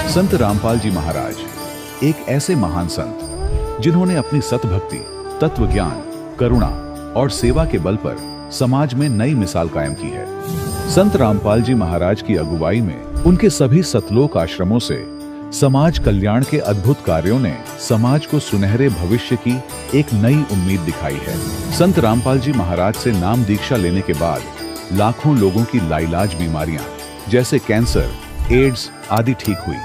संत रामपाल जी महाराज एक ऐसे महान संत जिन्होंने अपनी सतभक्ति, तत्व ज्ञान, करुणा और सेवा के बल पर समाज में नई मिसाल कायम की है। संत रामपाल जी महाराज की अगुवाई में उनके सभी सतलोक आश्रमों से समाज कल्याण के अद्भुत कार्यों ने समाज को सुनहरे भविष्य की एक नई उम्मीद दिखाई है। संत रामपाल जी महाराज से नाम दीक्षा लेने के बाद लाखों लोगों की लाइलाज बीमारियां जैसे कैंसर, एड्स आदि ठीक हुई।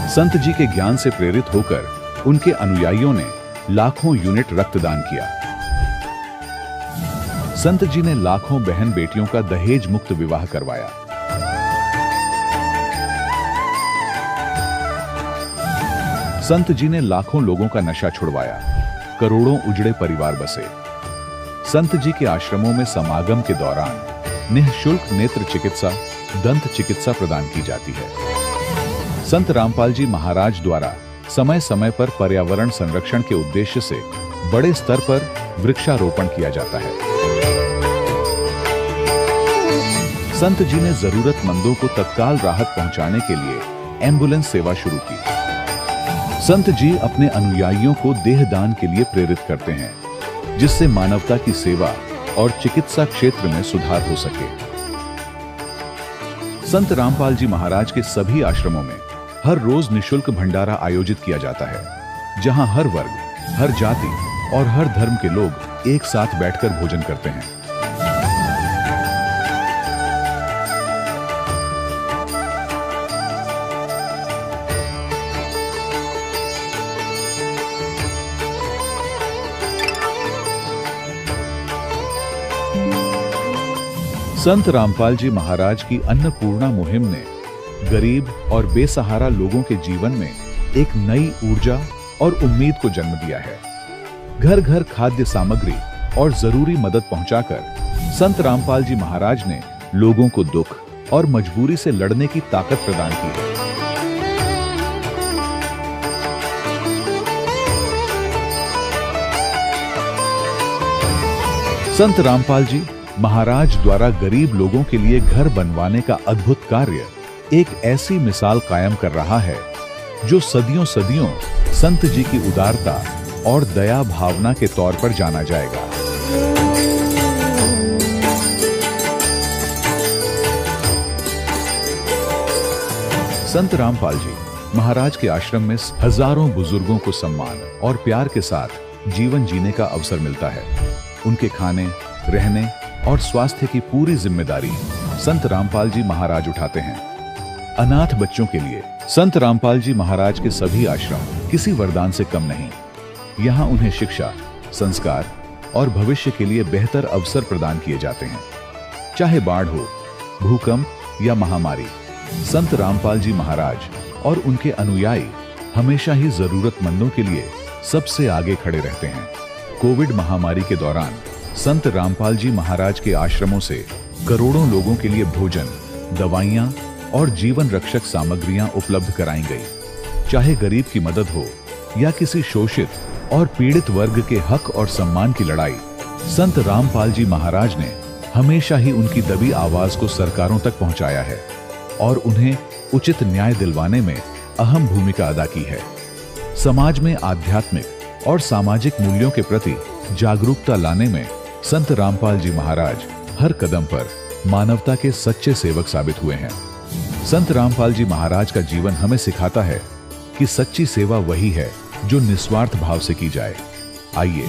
संत जी के ज्ञान से प्रेरित होकर उनके अनुयायियों ने लाखों यूनिट रक्तदान किया। संत जी ने लाखों बहन बेटियों का दहेज मुक्त विवाह करवाया। संत जी ने लाखों लोगों का नशा छुड़वाया, करोड़ों उजड़े परिवार बसे। संत जी के आश्रमों में समागम के दौरान निःशुल्क नेत्र चिकित्सा, दंत चिकित्सा प्रदान की जाती है। संत रामपाल जी महाराज द्वारा समय समय पर पर्यावरण संरक्षण के उद्देश्य से बड़े स्तर पर वृक्षारोपण किया जाता है। संत जी ने जरूरतमंदों को तत्काल राहत पहुंचाने के लिए एम्बुलेंस सेवा शुरू की। संत जी अपने अनुयायियों को देहदान के लिए प्रेरित करते हैं, जिससे मानवता की सेवा और चिकित्सा क्षेत्र में सुधार हो सके। संत रामपाल जी महाराज के सभी आश्रमों में हर रोज निःशुल्क भंडारा आयोजित किया जाता है, जहां हर वर्ग, हर जाति और हर धर्म के लोग एक साथ बैठकर भोजन करते हैं। संत रामपाल जी महाराज की अन्नपूर्णा मुहिम ने गरीब और बेसहारा लोगों के जीवन में एक नई ऊर्जा और उम्मीद को जन्म दिया है। घर घर खाद्य सामग्री और जरूरी मदद पहुंचाकर संत रामपाल जी महाराज ने लोगों को दुख और मजबूरी से लड़ने की ताकत प्रदान की है। संत रामपाल जी महाराज द्वारा गरीब लोगों के लिए घर बनवाने का अद्भुत कार्य एक ऐसी मिसाल कायम कर रहा है जो सदियों सदियों संत जी की उदारता और दया भावना के तौर पर जाना जाएगा। संत रामपाल जी महाराज के आश्रम में हजारों बुजुर्गों को सम्मान और प्यार के साथ जीवन जीने का अवसर मिलता है। उनके खाने, रहने और स्वास्थ्य की पूरी जिम्मेदारी संत रामपाल जी महाराज उठाते हैं। अनाथ बच्चों के लिए संत रामपाल जी महाराज के सभी आश्रम किसी वरदान से कम नहीं। यहाँ उन्हें शिक्षा, संस्कार और भविष्य के लिए बेहतर अवसर प्रदान किए जाते हैं। चाहे बाढ़ हो, भूकंप या महामारी, संत रामपाल जी महाराज और उनके अनुयायी हमेशा ही जरूरतमंदों के लिए सबसे आगे खड़े रहते हैं। कोविड महामारी के दौरान संत रामपाल जी महाराज के आश्रमों से करोड़ों लोगों के लिए भोजन, दवाइयां और जीवन रक्षक सामग्रियां उपलब्ध कराई गई। चाहे गरीब की मदद हो या किसी शोषित और पीड़ित वर्ग के हक और सम्मान की लड़ाई, संत रामपाल जी महाराज ने हमेशा ही उनकी दबी आवाज को सरकारों तक पहुंचाया है और उन्हें उचित न्याय दिलवाने में अहम भूमिका अदा की है। समाज में आध्यात्मिक और सामाजिक मूल्यों के प्रति जागरूकता लाने में संत रामपाल जी महाराज हर कदम पर मानवता के सच्चे सेवक साबित हुए हैं। संत रामपाल जी महाराज का जीवन हमें सिखाता है कि सच्ची सेवा वही है जो निस्वार्थ भाव से की जाए। आइए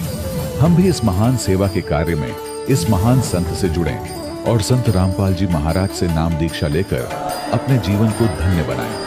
हम भी इस महान सेवा के कार्य में इस महान संत से जुड़ें और संत रामपाल जी महाराज से नाम दीक्षा लेकर अपने जीवन को धन्य बनाएं।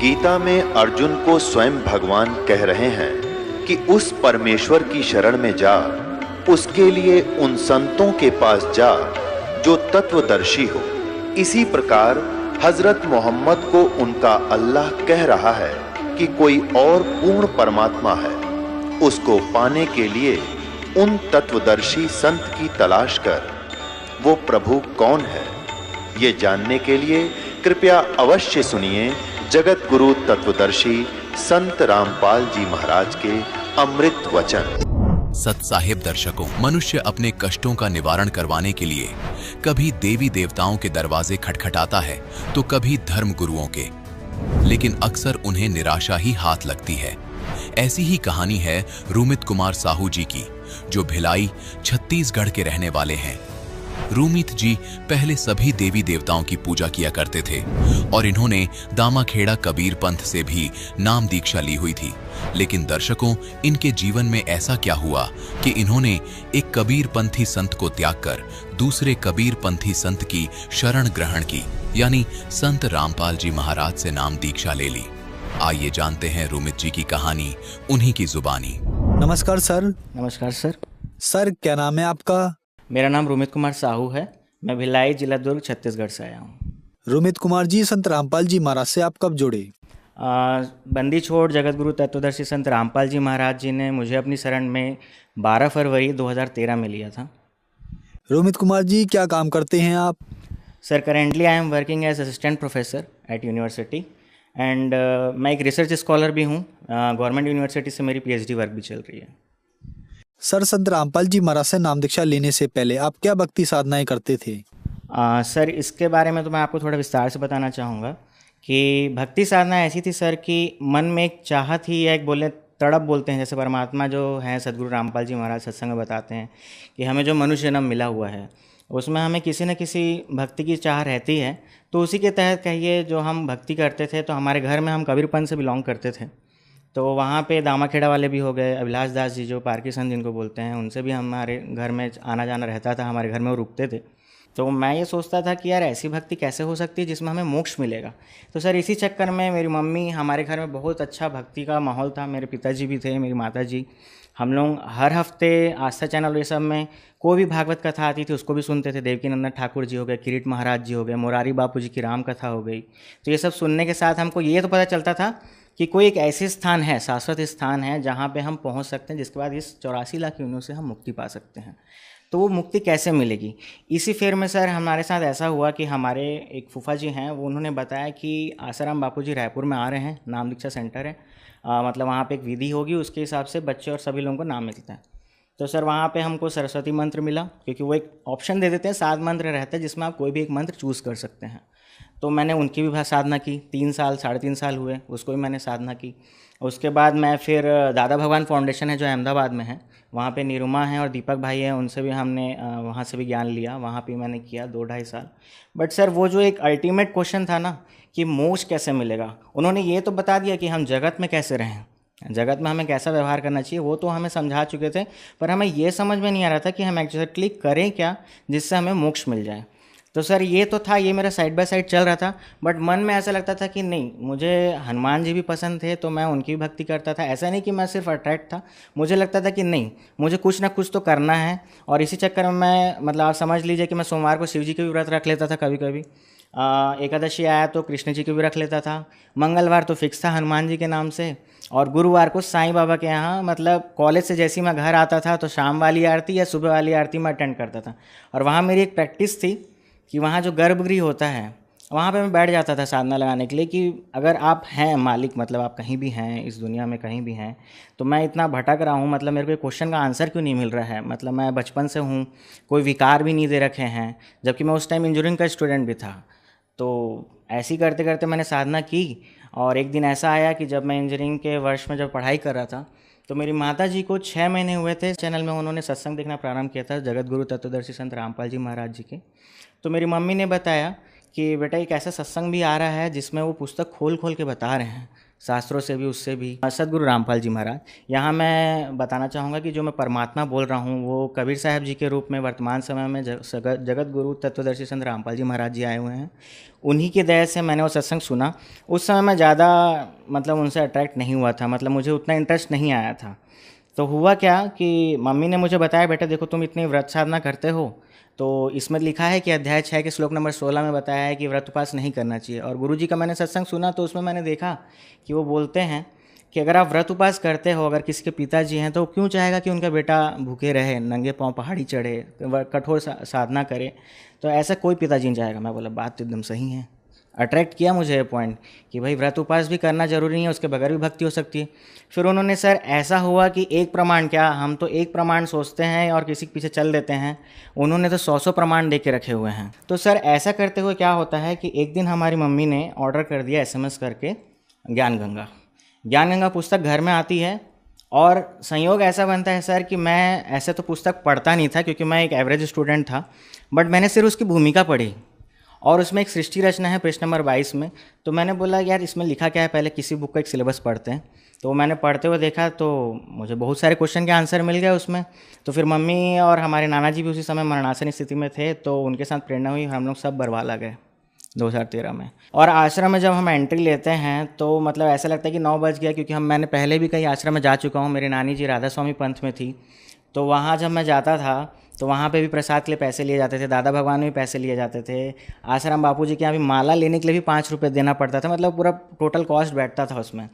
गीता में अर्जुन को स्वयं भगवान कह रहे हैं कि उस परमेश्वर की शरण में जा, उसके लिए उन संतों के पास जा जो तत्वदर्शी हो। इसी प्रकार हजरत मोहम्मद को उनका अल्लाह कह रहा है कि कोई और पूर्ण परमात्मा है, उसको पाने के लिए उन तत्वदर्शी संत की तलाश कर। वो प्रभु कौन है, ये जानने के लिए कृपया अवश्य सुनिए जगत गुरु तत्वदर्शी संत रामपाल जी महाराज के अमृत वचन। सत साहिब दर्शकों, मनुष्य अपने कष्टों का निवारण करवाने के लिए कभी देवी देवताओं के दरवाजे खटखटाता है तो कभी धर्म गुरुओं के, लेकिन अक्सर उन्हें निराशा ही हाथ लगती है। ऐसी ही कहानी है रूमित कुमार साहू जी की, जो भिलाई छत्तीसगढ़ के रहने वाले हैं। रूमित जी पहले सभी देवी देवताओं की पूजा किया करते थे और इन्होंने दामाखेड़ा कबीर पंथ से भी नाम दीक्षा ली हुई थी। लेकिन दर्शकों, इनके जीवन में ऐसा क्या हुआ कि इन्होंने एक कबीर पंथी संत को त्याग कर दूसरे कबीर पंथी संत की शरण ग्रहण की, यानी संत रामपाल जी महाराज से नाम दीक्षा ले ली। आइए जानते हैं रूमित जी की कहानी उन्हीं की जुबानी। नमस्कार सर। नमस्कार सर। सर क्या नाम है आपका? मेरा नाम रूमित कुमार साहू है। मैं भिलाई, जिला दुर्ग, छत्तीसगढ़ से आया हूँ। रूमित कुमार जी, संत रामपाल जी महाराज से आप कब जुड़े? बंदी छोड़ जगत गुरु तत्वदर्शी संत रामपाल जी महाराज जी ने मुझे अपनी शरण में 12 फरवरी 2013 में लिया था। रूमित कुमार जी, क्या काम करते हैं आप? Sir, currently I am working as assistant professor at university एंड मैं एक रिसर्च स्कॉलर भी हूँ। गवर्नमेंट यूनिवर्सिटी से मेरी पीएचडी वर्क भी चल रही है। सर, संत रामपाल जी महाराज से नाम दीक्षा लेने से पहले आप क्या भक्ति साधनाएं करते थे? सर, इसके बारे में तो मैं आपको थोड़ा विस्तार से बताना चाहूँगा कि भक्ति साधना ऐसी थी सर कि मन में एक चाहत ही, या एक बोले तड़प बोलते हैं, जैसे परमात्मा जो हैं सदगुरु रामपाल जी महाराज सत्संग में बताते हैं कि हमें जो मनुष्य जन्म मिला हुआ है उसमें हमें किसी न किसी भक्ति की चाह रहती है। तो उसी के तहत कहिए जो हम भक्ति करते थे, तो हमारे घर में हम कबीरपंथ से बिलोंग करते थे। तो वहाँ पे दामाखेड़ा वाले भी हो गए, अभिलाष दास जी जो पारकी संत जिनको बोलते हैं, उनसे भी हमारे घर में आना जाना रहता था, हमारे घर में वो रुकते थे। तो मैं ये सोचता था कि यार ऐसी भक्ति कैसे हो सकती है जिसमें हमें मोक्ष मिलेगा। तो सर इसी चक्कर में मेरी मम्मी, हमारे घर में बहुत अच्छा भक्ति का माहौल था। मेरे पिताजी भी थे, मेरी माता जी, हम लोग हर हफ्ते आस्था चैनल ये सब में कोई भी भागवत कथा आती थी उसको भी सुनते थे। देवकीनंदन ठाकुर जी हो गए, किरीट महाराज जी हो गए, मुरारी बापू जी की राम कथा हो गई। तो ये सब सुनने के साथ हमको ये तो पता चलता था कि कोई एक ऐसे स्थान है, शाश्वत स्थान है जहाँ पे हम पहुँच सकते हैं, जिसके बाद इस 84 लाख योनियों से हम मुक्ति पा सकते हैं। तो वो मुक्ति कैसे मिलेगी, इसी फेर में सर हमारे साथ ऐसा हुआ कि हमारे एक फूफा जी हैं, वो उन्होंने बताया कि आसाराम बापू जी रायपुर में आ रहे हैं, नाम दीक्षा सेंटर है, मतलब वहाँ पे एक विधि होगी, उसके हिसाब से बच्चे और सभी लोगों को नाम मिलता है। तो सर वहाँ पे हमको सरस्वती मंत्र मिला, क्योंकि वो एक ऑप्शन दे देते हैं, 7 मंत्र रहता है जिसमें आप कोई भी एक मंत्र चूज़ कर सकते हैं। तो मैंने उनकी भी साधना की, 3 साल 3.5 साल हुए, उसको भी मैंने साधना की। उसके बाद मैं फिर दादा भगवान फाउंडेशन है जो अहमदाबाद में है, वहाँ पे निरुमा हैं और दीपक भाई हैं, उनसे भी हमने वहाँ से भी ज्ञान लिया, वहाँ पे मैंने किया 2-2.5 साल। बट सर वो जो एक अल्टीमेट क्वेश्चन था ना कि मोक्ष कैसे मिलेगा, उन्होंने ये तो बता दिया कि हम जगत में कैसे रहें, जगत में हमें कैसा व्यवहार करना चाहिए, वो तो हमें समझा चुके थे, पर हमें ये समझ में नहीं आ रहा था कि हम एक्जैक्टली करें क्या जिससे हमें मोक्ष मिल जाए। तो सर ये तो था, ये मेरा साइड बाय साइड चल रहा था, बट मन में ऐसा लगता था कि नहीं, मुझे हनुमान जी भी पसंद थे तो मैं उनकी भी भक्ति करता था। ऐसा नहीं कि मैं सिर्फ अट्रैक्ट था, मुझे लगता था कि नहीं, मुझे कुछ ना कुछ तो करना है। और इसी चक्कर में मैं, मतलब आप समझ लीजिए कि मैं सोमवार को शिव जी के भी व्रत रख लेता था, कभी कभी एकादशी आया तो कृष्ण जी के भी रख लेता था, मंगलवार तो फिक्स था हनुमान जी के नाम से, और गुरुवार को साईं बाबा के यहाँ, मतलब कॉलेज से जैसे ही मैं घर आता था तो शाम वाली आरती या सुबह वाली आरती मैं अटेंड करता था। और वहाँ मेरी एक प्रैक्टिस थी कि वहाँ जो गर्भगृह होता है वहाँ पे मैं बैठ जाता था साधना लगाने के लिए, कि अगर आप हैं मालिक, मतलब आप कहीं भी हैं इस दुनिया में, कहीं भी हैं, तो मैं इतना भटक रहा हूँ, मतलब मेरे को क्वेश्चन का आंसर क्यों नहीं मिल रहा है, मतलब मैं बचपन से हूँ, कोई विकार भी नहीं दे रखे हैं, जबकि मैं उस टाइम इंजीनियरिंग का स्टूडेंट भी था। तो ऐसे ही करते करते मैंने साधना की, और एक दिन ऐसा आया कि जब मैं इंजीनियरिंग के वर्ष में जब पढ़ाई कर रहा था, तो मेरी माता जी को 6 महीने हुए थे, चैनल में उन्होंने सत्संग देखना प्रारंभ किया था जगत गुरु तत्वदर्शी संत रामपाल जी महाराज जी के। तो मेरी मम्मी ने बताया कि बेटा एक ऐसा सत्संग भी आ रहा है जिसमें वो पुस्तक खोल खोल के बता रहे हैं शास्त्रों से भी, उससे भी। सदगुरु रामपाल जी महाराज, यहाँ मैं बताना चाहूँगा कि जो मैं परमात्मा बोल रहा हूँ वो कबीर साहब जी के रूप में वर्तमान समय में जगत गुरु तत्वदर्शी संत रामपाल जी महाराज जी आए हुए हैं। उन्हीं के दया से मैंने वो सत्संग सुना। उस समय मैं ज़्यादा मतलब उनसे अट्रैक्ट नहीं हुआ था, मतलब मुझे उतना इंटरेस्ट नहीं आया था। तो हुआ क्या कि मम्मी ने मुझे बताया, बेटा देखो तुम इतनी व्रत साधना करते हो, तो इसमें लिखा है कि अध्याय 6 के श्लोक नंबर 16 में बताया है कि व्रत उपास नहीं करना चाहिए। और गुरुजी का मैंने सत्संग सुना तो उसमें मैंने देखा कि वो बोलते हैं कि अगर आप व्रत उपास करते हो, अगर किसी के पिताजी हैं, तो क्यों चाहेगा कि उनका बेटा भूखे रहे, नंगे पाँव पहाड़ी चढ़े, कठोर साधना करे। तो ऐसा कोई पिताजी नहीं चाहेगा। मैं बोला बात तो एकदम सही है। अट्रैक्ट किया मुझे ये पॉइंट कि भाई व्रत उपास भी करना जरूरी नहीं है, उसके बगैर भी भक्ति हो सकती है। फिर उन्होंने सर ऐसा हुआ कि एक प्रमाण क्या, हम तो एक प्रमाण सोचते हैं और किसी के पीछे चल देते हैं, उन्होंने तो 100 प्रमाण दे के रखे हुए हैं। तो सर ऐसा करते हुए क्या होता है कि एक दिन हमारी मम्मी ने ऑर्डर कर दिया SMS करके ज्ञान गंगा पुस्तक घर में आती है। और संयोग ऐसा बनता है सर कि मैं ऐसे तो पुस्तक पढ़ता नहीं था क्योंकि मैं एक एवरेज स्टूडेंट था, बट मैंने सिर्फ उसकी भूमिका पढ़ी और उसमें एक सृष्टि रचना है पृष्ठ नंबर 22 में। तो मैंने बोला यार इसमें लिखा क्या है, पहले किसी बुक का एक सिलेबस पढ़ते हैं। तो मैंने पढ़ते हुए देखा तो मुझे बहुत सारे क्वेश्चन के आंसर मिल गए उसमें। तो फिर मम्मी और हमारे नाना जी भी उसी समय मरणासन स्थिति में थे, तो उनके साथ प्रेरणा हुई, हम लोग सब बरवाला गए 2013 में। और आश्रम में जब हम एंट्री लेते हैं तो मतलब ऐसा लगता है कि 9 बज गया, क्योंकि मैंने पहले भी कई आश्रम में जा चुका हूँ। मेरी नानी जी राधा स्वामी पंथ में थी, तो वहाँ जब मैं जाता था तो वहाँ पे भी प्रसाद के लिए पैसे लिए जाते थे, दादा भगवान में भी पैसे लिए जाते थे, आश्रम बापू जी के यहाँ भी माला लेने के लिए भी 5 रुपये देना पड़ता था, मतलब पूरा टोटल कॉस्ट बैठता था उसमें।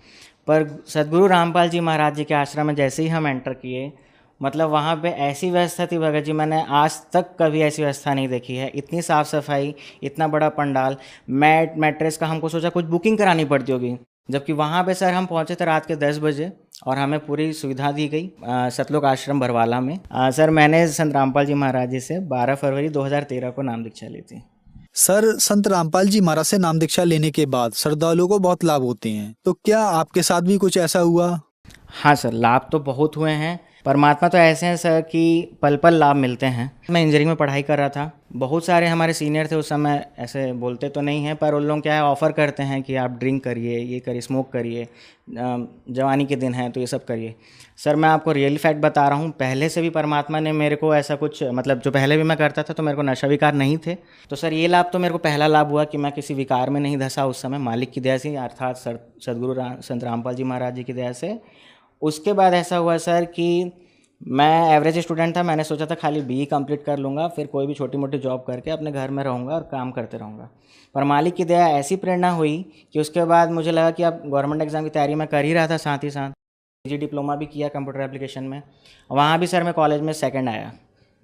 पर सदगुरु रामपाल जी महाराज जी के आश्रम में जैसे ही हम एंटर किए, मतलब वहाँ पे ऐसी व्यवस्था थी भगत जी, मैंने आज तक कभी ऐसी व्यवस्था नहीं देखी है। इतनी साफ़ सफाई, इतना बड़ा पंडाल, मैट्रेस का हमको सोचा कुछ बुकिंग करानी पड़ती होगी, जबकि वहाँ पे सर हम पहुँचे थे रात के 10 बजे और हमें पूरी सुविधा दी गई सतलोक आश्रम बरवाला में। सर मैंने संत रामपाल जी महाराज जी से 12 फरवरी 2013 को नाम दीक्षा ली थी। सर संत रामपाल जी महाराज से नाम दीक्षा लेने के बाद श्रद्धालुओं को बहुत लाभ होते हैं, तो क्या आपके साथ भी कुछ ऐसा हुआ? हाँ सर, लाभ तो बहुत हुए हैं। परमात्मा तो ऐसे हैं सर कि पल पल लाभ मिलते हैं। मैं इंजीनियरिंग में पढ़ाई कर रहा था, बहुत सारे हमारे सीनियर थे उस समय, ऐसे बोलते तो नहीं हैं पर उन लोग क्या है ऑफ़र करते हैं कि आप ड्रिंक करिए, ये करिए, स्मोक करिए, जवानी के दिन हैं तो ये सब करिए। सर मैं आपको रियल फैक्ट बता रहा हूँ, पहले से भी परमात्मा ने मेरे को ऐसा कुछ, मतलब जो पहले भी मैं करता था तो मेरे को नशा विकार नहीं थे। तो सर ये लाभ तो मेरे को पहला लाभ हुआ कि मैं किसी विकार में नहीं धंसा उस समय, मालिक की दया से, अर्थात सदगुरु संत रामपाल जी महाराज जी की दया से। उसके बाद ऐसा हुआ सर कि मैं एवरेज स्टूडेंट था, मैंने सोचा था खाली BE कंप्लीट कर लूँगा, फिर कोई भी छोटी मोटी जॉब करके अपने घर में रहूँगा और काम करते रहूँगा। पर मालिक की दया ऐसी प्रेरणा हुई कि उसके बाद मुझे लगा कि अब गवर्नमेंट एग्ज़ाम की तैयारी मैं कर ही रहा था, साथ ही साथ PG डिप्लोमा भी किया कंप्यूटर एप्लीकेशन में। वहाँ भी सर मैं कॉलेज में सेकंड आया,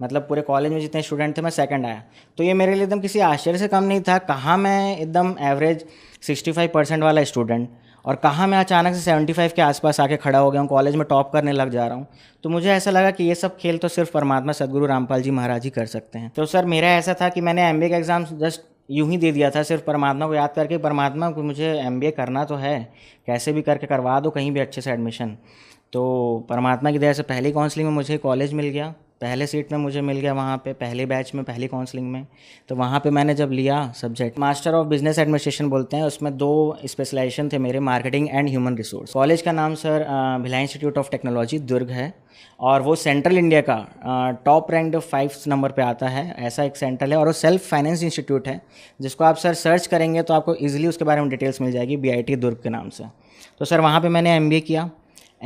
मतलब पूरे कॉलेज में जितने स्टूडेंट थे मैं सेकंड आया। तो ये मेरे लिए एकदम किसी आश्चर्य से कम नहीं था। कहाँ मैं एकदम एवरेज 65% वाला स्टूडेंट और कहाँ मैं अचानक से 75 के आसपास आके खड़ा हो गया हूँ, कॉलेज में टॉप करने लग जा रहा हूँ। तो मुझे ऐसा लगा कि ये सब खेल तो सिर्फ परमात्मा सदगुरु रामपाल जी महाराज ही कर सकते हैं। तो सर मेरा ऐसा था कि मैंने MBA का एग्ज़ाम जस्ट यूं ही दे दिया था, सिर्फ परमात्मा को याद करके, परमात्मा को मुझे MBA करना तो है, कैसे भी करके करवा दो कहीं भी अच्छे से एडमिशन। तो परमात्मा की दया से पहली काउंसलिंग में मुझे कॉलेज मिल गया, पहले सीट में मुझे मिल गया वहाँ पे, पहले बैच में, पहली काउंसलिंग में। तो वहाँ पे मैंने जब लिया subject master of business administration बोलते हैं, उसमें 2 स्पेशलाइजेशन थे मेरे, marketing and human resource. College का नाम sir Bhilai institute of technology Durg है और वो सेंट्रल इंडिया का टॉप रैंक 5 नंबर पे आता है, ऐसा एक सेंटर है। और वो सेल्फ फाइनेंस इंस्टीट्यूट है, जिसको आप सर सर्च करेंगे तो आपको ईजिली उसके बारे में डिटेल्स मिल जाएगी, BIT दुर्ग के नाम से। तो सर वहाँ पर मैंने MBA किया।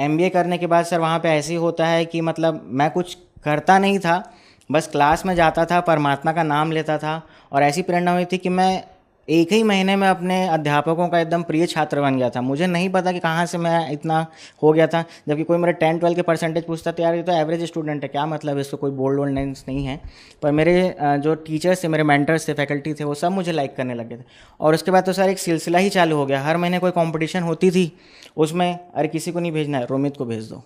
MBA करने के बाद सर वहाँ पर ऐसे ही होता है कि मतलब मैं कुछ करता नहीं था, बस क्लास में जाता था, परमात्मा का नाम लेता था और ऐसी प्रेरणा हुई थी कि मैं 1 ही महीने में अपने अध्यापकों का एकदम प्रिय छात्र बन गया था। मुझे नहीं पता कि कहाँ से मैं इतना हो गया था, जबकि कोई मेरे 10-12 के परसेंटेज पूछता तो यार ये तो एवरेज स्टूडेंट है, क्या मतलब इसको कोई बोल्ड वोल्डनेस नहीं है। पर मेरे जो टीचर्स थे, मेरे मेंटर्स थे, फैकल्टी थे, वो सब मुझे लाइक करने लगे थे। और उसके बाद तो सर एक सिलसिला ही चालू हो गया, हर महीने कोई कॉम्पिटिशन होती थी, उसमें अरे किसी को नहीं भेजना है, रोमित को भेज दो।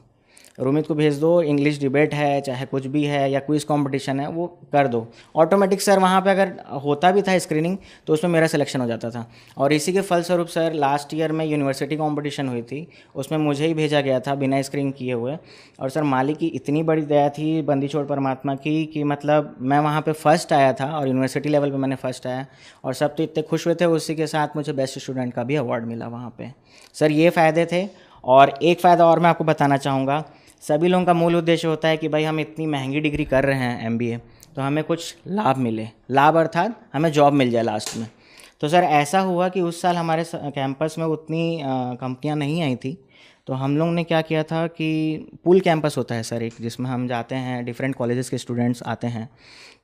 रोमित को भेज दो, इंग्लिश डिबेट है चाहे कुछ भी है या क्विज कंपटीशन है वो कर दो। ऑटोमेटिक सर वहाँ पे अगर होता भी था स्क्रीनिंग तो उसमें मेरा सिलेक्शन हो जाता था। और इसी के फलस्वरूप सर लास्ट ईयर में यूनिवर्सिटी कंपटीशन हुई थी, उसमें मुझे ही भेजा गया था बिना स्क्रीन किए हुए। और सर मालिक की इतनी बड़ी दया थी बंदी छोड़ परमात्मा की कि मतलब मैं वहाँ पे फर्स्ट आया था और यूनिवर्सिटी लेवल पे मैंने फर्स्ट आया और सब तो इतने खुश हुए थे। उसी के साथ मुझे बेस्ट स्टूडेंट का भी अवार्ड मिला वहाँ पे। सर ये फ़ायदे थे। और एक फ़ायदा और मैं आपको बताना चाहूँगा, सभी लोगों का मूल उद्देश्य होता है कि भाई हम इतनी महंगी डिग्री कर रहे हैं MBA, तो हमें कुछ लाभ मिले, लाभ अर्थात हमें जॉब मिल जाए लास्ट में। तो सर ऐसा हुआ कि उस साल हमारे कैंपस में उतनी कंपनियां नहीं आई थी, तो हम लोग ने क्या किया था कि पूल कैंपस होता है सर एक, जिसमें हम जाते हैं, डिफरेंट कॉलेजेस के स्टूडेंट्स आते हैं,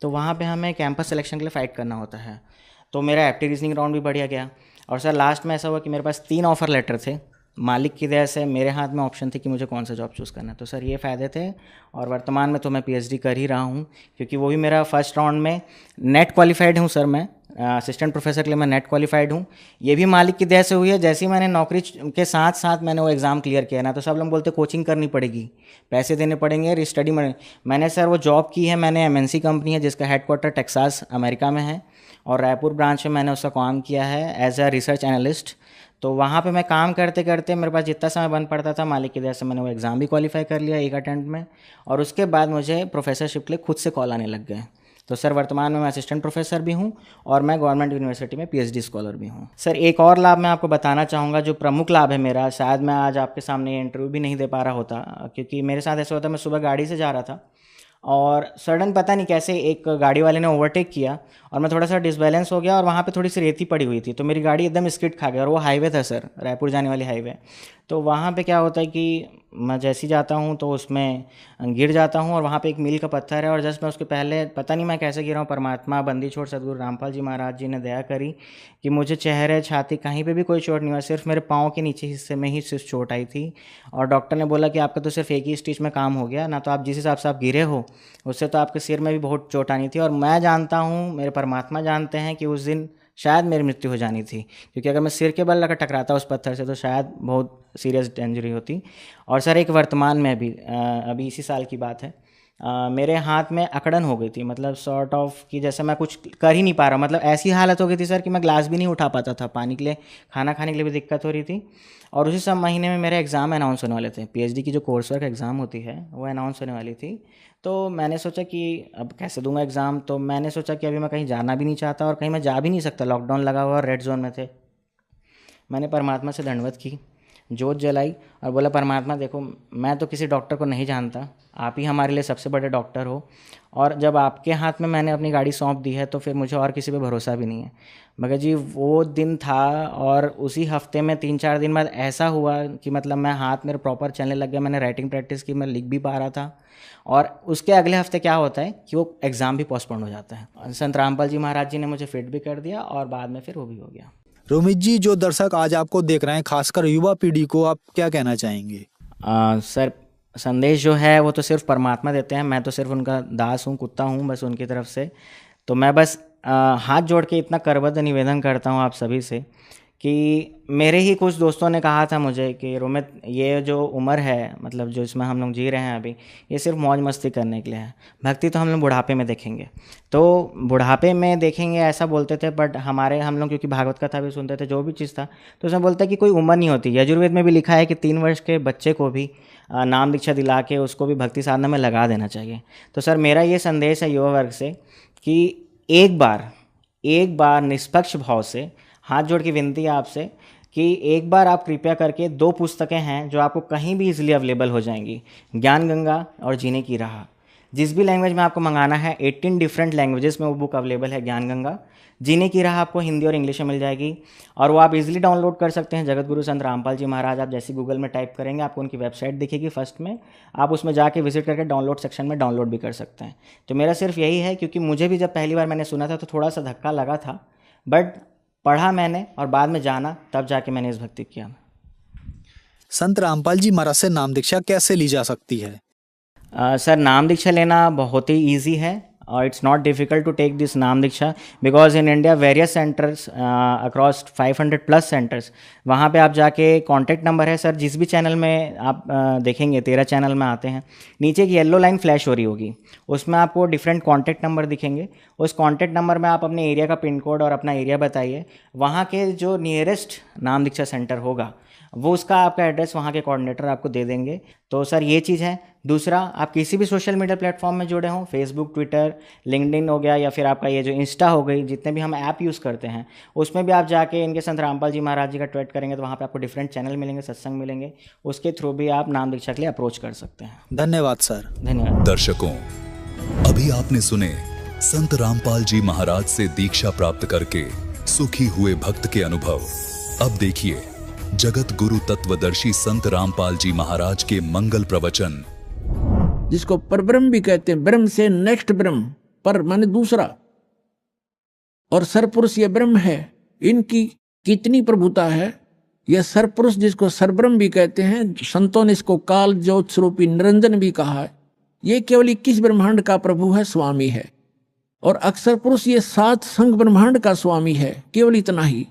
तो वहाँ पे हमें कैंपस सिलेक्शन के लिए फ़ाइट करना होता है। तो मेरा एप्टी रीजनिंग राउंड भी बढ़िया गया और सर लास्ट में ऐसा हुआ कि मेरे पास 3 ऑफ़र लेटर थे। मालिक की दया से मेरे हाथ में ऑप्शन थी कि मुझे कौन सा जॉब चूज़ करना है। तो सर ये फ़ायदे थे। और वर्तमान में तो मैं PhD कर ही रहा हूँ, क्योंकि वो भी मेरा फर्स्ट राउंड में नेट क्वालिफाइड हूँ सर। मैं असिस्टेंट प्रोफेसर के लिए मैं नेट क्वालिफाइड हूँ। ये भी मालिक की दया से हुई है। जैसे ही मैंने नौकरी के साथ साथ मैंने वो एग्ज़ाम क्लियर किया ना, तो सब लोग बोलते कोचिंग करनी पड़ेगी, पैसे देने पड़ेंगे, स्टडी में। मैंने सर वो जॉब की है, मैंने MNC कंपनी है जिसका हेडक्वार्टर टेक्सास अमेरिका में है और रायपुर ब्रांच में मैंने उसका काम किया है एज अ रिसर्च एनालिस्ट। तो वहाँ पे मैं काम करते करते मेरे पास जितना समय बन पड़ता था, मालिक की दया से मैंने वो एग्ज़ाम भी क्वालिफाई कर लिया एक अटेम्प्ट में। और उसके बाद मुझे प्रोफेसरशिप के लिए खुद से कॉल आने लग गए। तो सर वर्तमान में मैं असिस्टेंट प्रोफेसर भी हूँ और मैं गवर्नमेंट यूनिवर्सिटी में PhD स्कॉलर भी हूँ। सर एक और लाभ मैं आपको बताना चाहूँगा, जो प्रमुख लाभ है मेरा, शायद मैं आज आपके सामने ये इंटरव्यू भी नहीं दे पा रहा होता, क्योंकि मेरे साथ ऐसा होता, मैं सुबह गाड़ी से जा रहा था और सडन पता नहीं कैसे एक गाड़ी वाले ने ओवरटेक किया और मैं थोड़ा सा डिसबैलेंस हो गया और वहाँ पे थोड़ी सी रेती पड़ी हुई थी, तो मेरी गाड़ी एकदम स्किड खा गया। और वो हाईवे था सर, रायपुर जाने वाली हाईवे। तो वहाँ पे क्या होता है कि मैं जैसे ही जाता हूँ तो उसमें गिर जाता हूँ और वहाँ पे एक मील का पत्थर है और जस्ट मैं उसके पहले पता नहीं मैं कैसे गिरा हूँ, परमात्मा बंदी छोड़ सदगुरु रामपाल जी महाराज जी ने दया करी कि मुझे चेहरे छाती कहीं पे भी कोई चोट नहीं हुआ, सिर्फ मेरे पाँव के नीचे हिस्से में ही सिर्फ चोट आई थी। और डॉक्टर ने बोला कि आपका तो सिर्फ एक ही स्टिच में काम हो गया ना, तो आप जिस हिसाब से आप गिरे हो उससे तो आपके सिर में भी बहुत चोट आनी थी। और मैं जानता हूँ, मेरे परमात्मा जानते हैं कि उस दिन शायद मेरी मृत्यु हो जानी थी, क्योंकि अगर मैं सिर के बल लगा टकराता उस पत्थर से तो शायद बहुत सीरियस इंजरी होती। और सर एक वर्तमान में भी अभी इसी साल की बात है, मेरे हाथ में अकड़न हो गई थी, मतलब सॉर्ट ऑफ कि जैसे मैं कुछ कर ही नहीं पा रहा, मतलब ऐसी हालत हो गई थी सर कि मैं ग्लास भी नहीं उठा पाता था, पानी के लिए, खाना खाने के लिए भी दिक्कत हो रही थी। और उसी सब महीने में मेरे एग्ज़ाम अनाउंस होने वाले थे, PhD की जो कोर्स वर्क एग्ज़ाम होती है वो अनाउंस होने वाली थी। तो मैंने सोचा कि अब कैसे दूंगा एग्ज़ाम, तो मैंने सोचा कि अभी मैं कहीं जाना भी नहीं चाहता और कहीं मैं जा भी नहीं सकता, लॉकडाउन लगा हुआ और रेड जोन में थे। मैंने परमात्मा से दंडवत की, जोत जलाई और बोला परमात्मा देखो, मैं तो किसी डॉक्टर को नहीं जानता, आप ही हमारे लिए सबसे बड़े डॉक्टर हो, और जब आपके हाथ में मैंने अपनी गाड़ी सौंप दी है तो फिर मुझे और किसी पे भरोसा भी नहीं है। मगर जी वो दिन था और उसी हफ्ते में 3-4 दिन बाद ऐसा हुआ कि मतलब मैं हाथ मेरे प्रॉपर चलने लग गया, मैंने राइटिंग प्रैक्टिस की, मैं लिख भी पा रहा था। और उसके अगले हफ्ते क्या होता है कि वो एग्ज़ाम भी पोस्टपोन हो जाता है। संत रामपाल जी महाराज जी ने मुझे फिट भी कर दिया और बाद में फिर वो भी हो गया। रोमित जी, जो दर्शक आज आपको देख रहे हैं, खासकर युवा पीढ़ी को आप क्या कहना चाहेंगे? सर संदेश जो है वो तो सिर्फ परमात्मा देते हैं, मैं तो सिर्फ उनका दास हूँ, कुत्ता हूँ बस उनकी तरफ से। तो मैं बस हाथ जोड़ के इतना करबद्ध निवेदन करता हूँ आप सभी से कि मेरे ही कुछ दोस्तों ने कहा था मुझे कि रोमित, ये जो उम्र है, मतलब जो इसमें हम लोग जी रहे हैं अभी, ये सिर्फ मौज मस्ती करने के लिए है, भक्ति तो हम लोग बुढ़ापे में देखेंगे। तो बुढ़ापे में देखेंगे ऐसा बोलते थे, बट हम लोग क्योंकि भागवत कथा भी सुनते थे, जो भी चीज़ था, तो उसमें बोलता है कि कोई उम्र नहीं होती। यजुर्वेद में भी लिखा है कि 3 वर्ष के बच्चे को भी नाम दीक्षा दिला के उसको भी भक्ति साधना में लगा देना चाहिए। तो सर मेरा ये संदेश है युवा वर्ग से कि एक बार निष्पक्ष भाव से हाथ जोड़ की विनती है आपसे कि एक बार आप कृपया करके 2 पुस्तकें हैं जो आपको कहीं भी इजीली अवेलेबल हो जाएंगी, ज्ञान गंगा और जीने की राह। जिस भी लैंग्वेज में आपको मंगाना है, 18 डिफरेंट लैंग्वेजेस में वो बुक अवेलेबल है, ज्ञान गंगा। जीने की राह आपको हिंदी और इंग्लिश में मिल जाएगी और वो आप इजीली डाउनलोड कर सकते हैं। जगत गुरु संत रामपाल जी महाराज आप जैसे गूगल में टाइप करेंगे आपको उनकी वेबसाइट दिखेगी फर्स्ट में, आप उसमें जाके विजिट करके डाउनलोड सेक्शन में डाउनलोड भी कर सकते हैं। तो मेरा सिर्फ यही है, क्योंकि मुझे भी जब पहली बार मैंने सुना था तो थोड़ा सा धक्का लगा था, बट पढ़ा मैंने और बाद में जाना, तब जाके मैंने इस भक्ति किया। संत रामपाल जी महाराज से नाम दीक्षा कैसे ली जा सकती है? सर नाम दीक्षा लेना बहुत ही ईजी है। it's not difficult to take this Naam Diksha because in India various centers across 500 plus centers, वहाँ पे आप जाके कॉन्टैक्ट नंबर है सर, जिस भी चैनल में आप देखेंगे 13 चैनल में आते हैं, नीचे एक येलो लाइन फ्लैश हो रही होगी, उसमें आपको डिफरेंट कॉन्टैक्ट नंबर दिखेंगे। उस कॉन्टैक्ट नंबर में आप अपने एरिया का पिन कोड और अपना एरिया बताइए, वहाँ के जो नियरेस्ट नाम दीक्षा सेंटर होगा वो उसका आपका एड्रेस वहाँ के कोऑर्डिनेटर आपको दे देंगे। तो सर ये चीज़ है। दूसरा, आप किसी भी सोशल मीडिया प्लेटफॉर्म में जुड़े हों, फेसबुक, ट्विटर, लिंक्डइन हो गया, या फिर आपका ये जो इंस्टा हो गई, जितने भी हम ऐप यूज़ करते हैं उसमें भी आप जाके इनके संत रामपाल जी महाराज जी का ट्वीट करेंगे तो वहाँ पे आपको डिफरेंट चैनल मिलेंगे, सत्संग मिलेंगे, उसके थ्रू भी आप नाम दीक्षा के लिए अप्रोच कर सकते हैं। धन्यवाद सर। धन्यवाद। दर्शकों, अभी आपने सुने संत रामपाल जी महाराज से दीक्षा प्राप्त करके सुखी हुए भक्त के अनुभव। अब देखिए जगत गुरु तत्वदर्शी संत रामपाल जी महाराज के मंगल प्रवचन। जिसको परब्रह्म भी कहते हैं, ब्रह्म से नेक्स्ट ब्रह्म, पर माने दूसरा, और सरपुरुष ये ब्रह्म है, इनकी कितनी प्रभुता है। यह सरपुरुष जिसको सरब्रह्म भी कहते हैं, संतों ने इसको काल ज्योत स्वरूपी निरंजन भी कहा है। ये केवल 21 ब्रह्मांड का प्रभु है, स्वामी है। और अक्षर पुरुष ये 7 संघ ब्रह्मांड का स्वामी है, केवल इतना ही।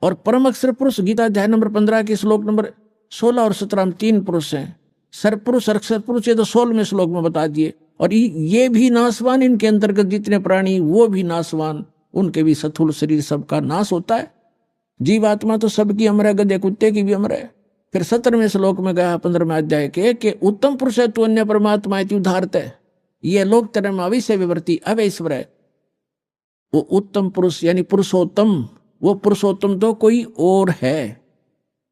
और परम अक्षर पुरुष गीता अध्याय नंबर 15 के श्लोक नंबर 16 और 17 में 3 पुरुष हैं। सरपुरुष, अक्षर पुरुष, ये तो 16वें श्लोक में बता दिए। और ये भी नासवान, इनके अंतर्गत जितने प्राणी वो भी नासवान, उनके भी स्थूल शरीर सबका नाश होता है। जीवात्मा तो सबकी अमर है, गधे कुत्ते की भी अमर है। फिर 17वें श्लोक में गया 15वें अध्याय के कि उत्तम पुरुष है तो अन्य परमात्मा उदाहरत है, ये लोक तरम अविश्य विवर्ती अवैश्वर है। वो उत्तम पुरुष यानी पुरुषोत्तम, वो पुरुषोत्तम तो कोई और है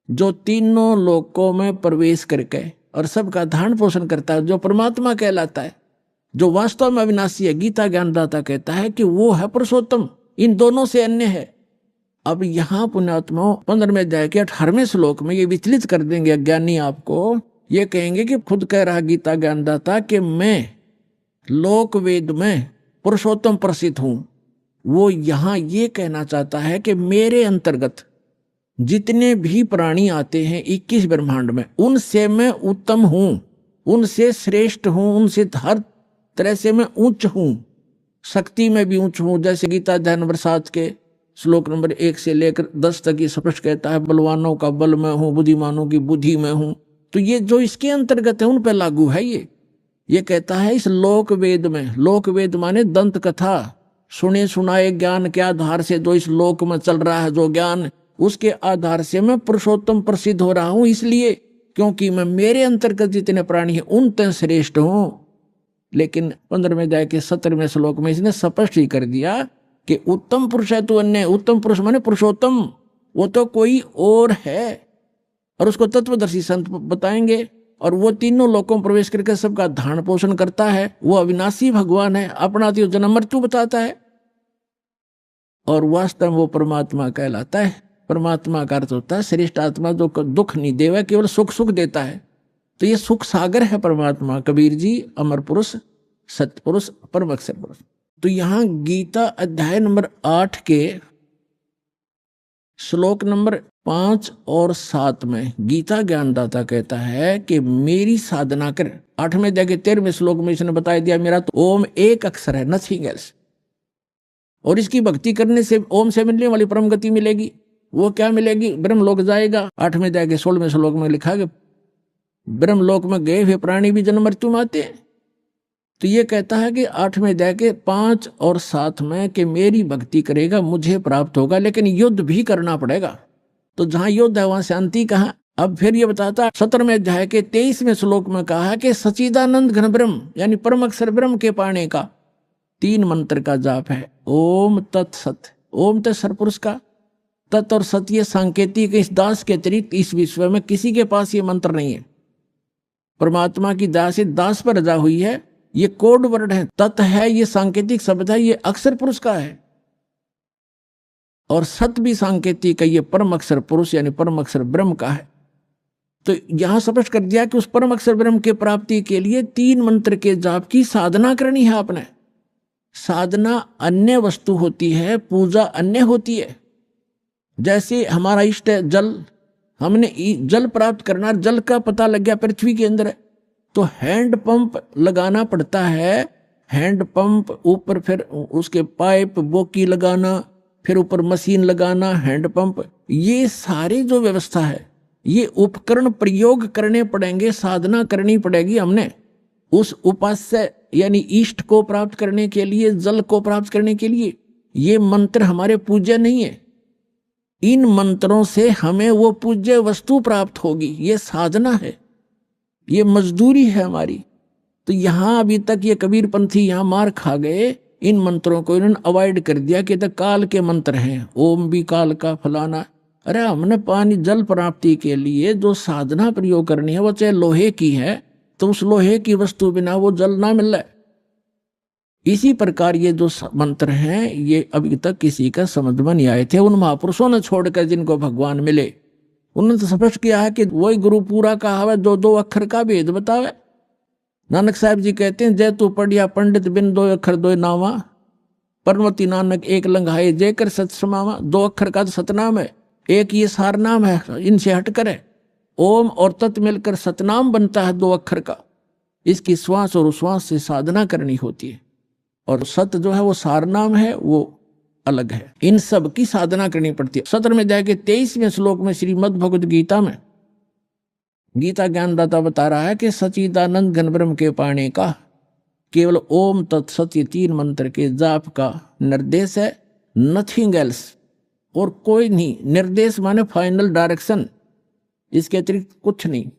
जो तीनों लोकों में प्रवेश करके और सबका धारण पोषण करता है, जो परमात्मा कहलाता है, जो वास्तव में अविनाशी है। गीता ज्ञानदाता कहता है कि वो है पुरुषोत्तम, इन दोनों से अन्य है। अब यहाँ पुण्यात्मा 15वें अध्याय के 18वें श्लोक में ये विचलित कर देंगे अज्ञानी आपको। ये कहेंगे कि खुद कह रहा गीता ज्ञानदाता कि मैं लोक वेद में पुरुषोत्तम प्रसिद्ध हूं। वो यहाँ ये कहना चाहता है कि मेरे अंतर्गत जितने भी प्राणी आते हैं 21 ब्रह्मांड में, उनसे मैं उत्तम हूं, उनसे श्रेष्ठ हूं, उनसे हर तरह से मैं उच्च हूं, शक्ति में भी उच्च हूं। जैसे गीता अध्याय नंबर 7 के श्लोक नंबर 1 से लेकर 10 तक ये स्पष्ट कहता है, बलवानों का बल में हूं, बुद्धिमानों की बुद्धि में हूं। तो ये जो इसके अंतर्गत है उन पर लागू है। ये कहता है इस लोक वेद में, लोक वेद माने दंत कथा, सुने सुनाए ज्ञान के आधार से जो इस लोक में चल रहा है, जो ज्ञान, उसके आधार से मैं पुरुषोत्तम प्रसिद्ध हो रहा हूं, इसलिए क्योंकि मैं मेरे अंतर्गत जितने प्राणी हैं उन तक श्रेष्ठ हूं। लेकिन 15वें अध्याय के 17वें श्लोक में इसने स्पष्ट ही कर दिया कि उत्तम पुरुष है तो अन्य, उत्तम पुरुष माने पुरुषोत्तम, वो तो कोई और है। और उसको तत्वदर्शी संत बताएंगे। और वो तीनों लोकों में प्रवेश करके सबका धारण पोषण करता है। वो अविनाशी भगवान है, अपना तो जन्म मृत्यु बताता है, और वास्तव में वो परमात्मा कहलाता है। परमात्मा का अर्थ होता है श्रेष्ठ आत्मा, जो दुख नहीं देवा, केवल सुख सुख देता है। तो ये सुख सागर है परमात्मा। कबीर जी अमर पुरुष, सतपुरुष, परम अक्षर पुरुष। तो यहाँ गीता अध्याय नंबर 8 के श्लोक नंबर 5 और 7 में गीता ज्ञानदाता कहता है कि मेरी साधना कर। 8वें अध्याय के 13वें श्लोक में इसने बता दिया मेरा तो ओम एक अक्षर है, नथिंग एल्स। और इसकी भक्ति करने से ओम से मिलने वाली परम गति मिलेगी। वो क्या मिलेगी? ब्रह्म लोक जाएगा। 8वें अध्याय के 16वें श्लोक में लिखा है ब्रह्म लोक में गए हुए प्राणी भी जन्म मृत्यु में आते हैं। तो ये कहता है कि 8वें अध्याय के 5 और 7 में कि मेरी भक्ति करेगा मुझे प्राप्त होगा, लेकिन युद्ध भी करना पड़ेगा। तो जहां युद्ध है वहां शांति कहाँ? अब फिर ये बताता 17वें अध्याय के 23वें श्लोक में कहा है कि सच्चिदानंद घन ब्रह्म यानी परम अक्षर ब्रह्म के पाने का 3 मंत्र का जाप है। ओम तत्सत। ओम तो सरपुरुष का, तत् और सत ये सांकेतिक। इस दास के अतिरिक्त इस विश्व में किसी के पास ये मंत्र नहीं है। परमात्मा की दास से दास पर रजा हुई है। ये कोड वर्ड है। तत् है ये सांकेतिक शब्द है, ये अक्षर पुरुष का है। और सत भी सांकेतिक है, ये परम अक्षर पुरुष यानी परम अक्षर ब्रह्म का है। तो यहां स्पष्ट कर दिया कि उस परम अक्षर ब्रह्म के प्राप्ति के लिए 3 मंत्र के जाप की साधना करनी है आपने। साधना अन्य वस्तु होती है, पूजा अन्य होती है। जैसे हमारा इष्ट है जल, हमने जल प्राप्त करना, जल का पता लग गया पृथ्वी के अंदर है, तो हैंड पंप लगाना पड़ता है। हैंड पंप, ऊपर फिर उसके पाइप बोकी लगाना, फिर ऊपर मशीन लगाना, हैंड पंप, ये सारी जो व्यवस्था है, ये उपकरण प्रयोग करने पड़ेंगे, साधना करनी पड़ेगी हमने उस उपास्य यानी इष्ट को प्राप्त करने के लिए, जल को प्राप्त करने के लिए। ये मंत्र हमारे पूज्य नहीं है, इन मंत्रों से हमें वो पूज्य वस्तु प्राप्त होगी, ये साधना है, ये मजदूरी है हमारी। तो यहां अभी तक ये कबीर पंथी यहां मार खा गए, इन मंत्रों को इन्होंने अवॉइड कर दिया कि तक काल के मंत्र हैं, ओम भी काल का फलाना। अरे हमने पानी जल प्राप्ति के लिए जो साधना प्रयोग करनी है वो चाहे लोहे की है, तो उस लोहे की वस्तु बिना वो जल ना मिल रहा है। इसी प्रकार ये जो मंत्र हैं ये अभी तक किसी का समझ में नहीं आए थे। उन महापुरुषों ने छोड़कर जिनको भगवान मिले, उन्होंने तो स्पष्ट किया है कि वही गुरु पूरा कहा हुआ, दो दो अक्षर का भेद बतावे। नानक साहब जी कहते हैं, जय तू पढ़िया पंडित बिन दो अक्षर दो नामा, परमति नानक एक लंघाए जय कर सत समावा। दो अक्षर का तो सतनाम है, एक ये सार नाम है, इनसे हट कर है। ओम और तत् मिलकर सतनाम बनता है दो अक्षर का। इसकी श्वास और उश्वास से साधना करनी होती है, और सत जो है वो सार नाम है, वो अलग है। इन सब की साधना करनी पड़ती है। 17 में जाके 23वें श्लोक में श्रीमद् भगवद गीता में गीता ज्ञानदाता बता रहा है कि सच्चिदानंद घन ब्रह्म के पाने का केवल ओम तत्सत ये 3 मंत्र के जाप का निर्देश है, नथिंग एल्स, और कोई नहीं। निर्देश माने फाइनल डायरेक्शन, इसके अतिरिक्त कुछ नहीं।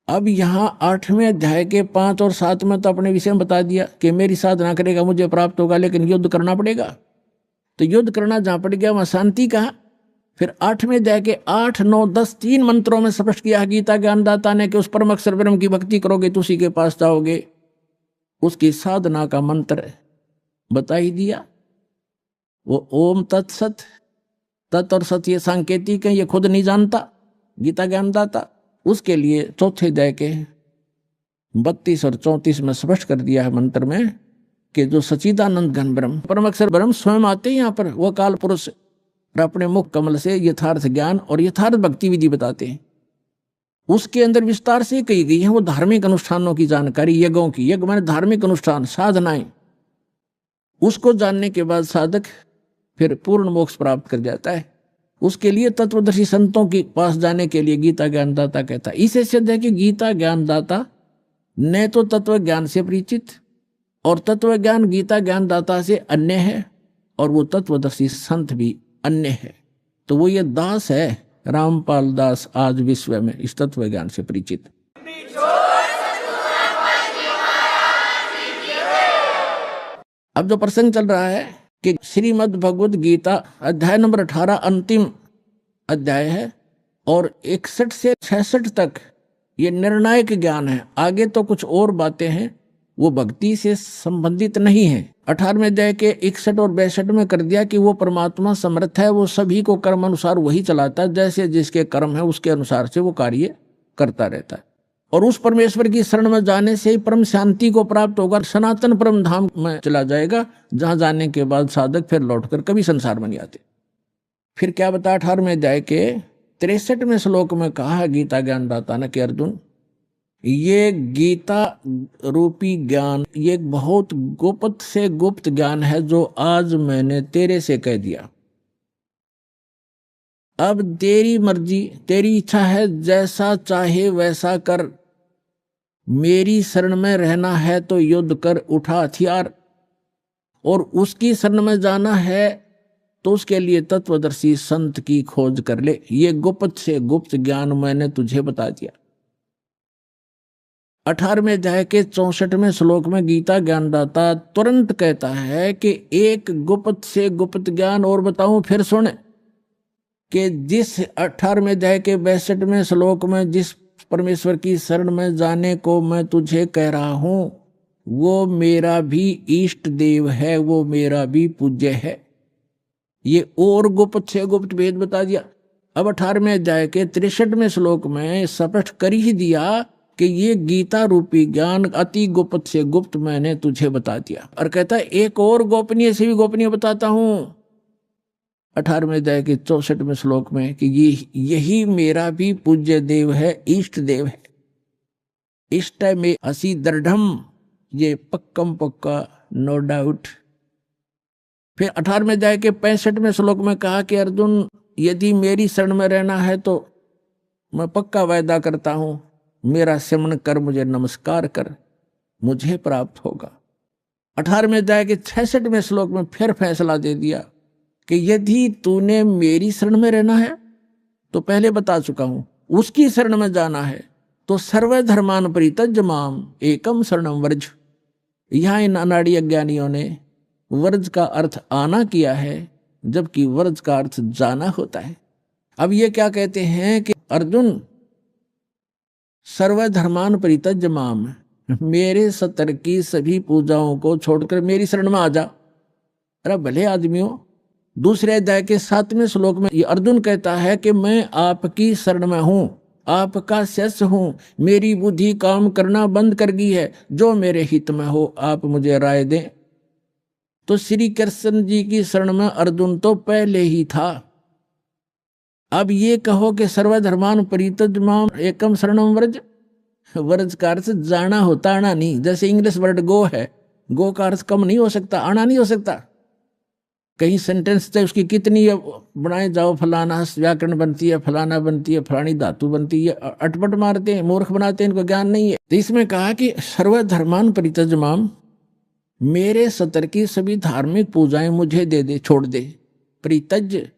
अब यहां 8वें अध्याय के 5 और 7 में तो अपने विषय में बता दिया कि मेरी साधना करेगा मुझे प्राप्त होगा, लेकिन युद्ध करना पड़ेगा। तो युद्ध करना जहां पड़ गया वहां शांति कहा। फिर 8वें अध्याय के 8, 9, 10 3 मंत्रों में स्पष्ट किया गीता ज्ञानदाता ने कि उस परम अक्षर ब्रह्म की भक्ति करोगे तो उसी के पास जाओगे। उसकी साधना का मंत्र बता ही दिया, वो ओम तत्सत। तत् और सत ये सांकेतिक है, ये खुद नहीं जानता गीता ज्ञानदाता। उसके लिए 4थे अध्याय के 32 और 34 में स्पष्ट कर दिया है मंत्र में कि जो सच्चिदानंद घन ब्रह्म परम अक्षर ब्रह्म स्वयं आते हैं यहाँ पर, वो काल पुरुष, और अपने मुख कमल से यथार्थ ज्ञान और यथार्थ भक्ति विधि बताते हैं। उसके अंदर विस्तार से कही गई है वो धार्मिक अनुष्ठानों की जानकारी, यज्ञों की। यज्ञ माने धार्मिक अनुष्ठान, साधनाएं। उसको जानने के बाद साधक फिर पूर्ण मोक्ष प्राप्त कर जाता है। उसके लिए तत्वदर्शी संतों के पास जाने के लिए गीता ज्ञानदाता कहता है। इसे सिद्ध है कि गीता ज्ञानदाता न तो तत्व ज्ञान से परिचित, और तत्व ज्ञान गीता ज्ञानदाता से अन्य है, और वो तत्वदर्शी संत भी अन्य है। तो वो ये दास है, रामपाल दास, आज विश्व में इस तत्व ज्ञान से परिचित। अब जो प्रसंग चल रहा है कि श्रीमद् भगवद गीता अध्याय नंबर 18 अंतिम अध्याय है, और 61 से 66 तक ये निर्णायक ज्ञान है। आगे तो कुछ और बातें हैं, वो भक्ति से संबंधित नहीं है। 18वें अध्याय के 61 और 62 में कर दिया कि वो परमात्मा समर्थ है, वो सभी को कर्म अनुसार वही चलाता है, जैसे जिसके कर्म है उसके अनुसार से वो कार्य करता रहता है। और उस परमेश्वर की शरण में जाने से ही परम शांति को प्राप्त होगा, सनातन परम धाम में चला जाएगा, जहां जाने के बाद साधक फिर लौटकर कभी संसार में नहीं आते। फिर क्या बता 18वें अध्याय के 63वें श्लोक में कहा है गीता ज्ञानदाता ने कि अर्जुन, ये गीता रूपी ज्ञान ये बहुत गुप्त से गुप्त ज्ञान है जो आज मैंने तेरे से कह दिया। अब तेरी मर्जी, तेरी इच्छा है, जैसा चाहे वैसा कर। मेरी शरण में रहना है तो युद्ध कर, उठा हथियार, और उसकी शरण में जाना है तो उसके लिए तत्वदर्शी संत की खोज कर ले। ये गुप्त से गुप्त ज्ञान मैंने तुझे बता दिया। 18वें अध्याय के 64वें श्लोक में गीता ज्ञानदाता तुरंत कहता है कि एक गुप्त से गुप्त ज्ञान और बताऊं, फिर सुन कि जिस 18वें अध्याय के 62वें श्लोक में जिस परमेश्वर की शरण में जाने को मैं तुझे कह रहा हूं, वो मेरा भी इष्ट देव है, वो मेरा भी पूज्य है। ये और गुप्त से गुप्त भेद बता दिया। अब 18वें अध्याय के 63वें श्लोक में स्पष्ट कर ही दिया कि ये गीता रूपी ज्ञान अति गुप्त से गुप्त मैंने तुझे बता दिया। और कहता है एक और गोपनीय से भी गोपनीय बताता हूं 18वें अध्याय के 64वें श्लोक में कि यही मेरा भी पूज्य देव है, इष्ट देव है। इष्ट में असी दृढ़म, ये पक्कम पक्का, नो डाउट। फिर 18वें अध्याय के 65वें श्लोक में कहा कि अर्जुन, यदि मेरी शरण में रहना है तो मैं पक्का वायदा करता हूं, मेरा सिमरन कर, मुझे नमस्कार कर, मुझे प्राप्त होगा। 18वें अध्याय के 66वें श्लोक में फिर फैसला दे दिया कि यदि तूने मेरी शरण में रहना है, तो पहले बता चुका हूं, उसकी शरण में जाना है तो सर्वधर्मान परित्यज्य माम एकम शरणम व्रज। यहां इन अनाड़ी अज्ञानियों ने व्रज का अर्थ आना किया है, जबकि व्रज का अर्थ जाना होता है। अब ये क्या कहते हैं कि अर्जुन, सर्वधर्मान परित्यज्य माम, मेरे सतर की सभी पूजाओं को छोड़कर मेरी शरण में आ जा। अरे भले आदमियों, दूसरे अध्याय के 7वें श्लोक में ये अर्जुन कहता है कि मैं आपकी शरण में हूं, आपका शिष्य हूं, मेरी बुद्धि काम करना बंद कर गई है, जो मेरे हित में हो आप मुझे राय दें। तो श्री कृष्ण जी की शरण में अर्जुन तो पहले ही था। अब ये कहो कि सर्वधर्मान परित्यज्य माम एकम शरणम व्रज, व्रज का अर्थ जाना होता, आना नहीं। जैसे इंग्लिश वर्ड गो है, गो का अर्थ कम नहीं हो सकता, आना नहीं हो सकता। कहीं सेंटेंस थे उसकी कितनी बनाए जाओ, फलाना व्याकरण बनती है, फलाना बनती है, फलानी धातु बनती है, अटपट मारते हैं, मूर्ख बनाते हैं, इनको ज्ञान नहीं है। तो इसमें कहा कि सर्वधर्मान परित्यज्य माम, मेरे सतर की सभी धार्मिक पूजाएं मुझे दे दे, छोड़ दे। परित्यज्य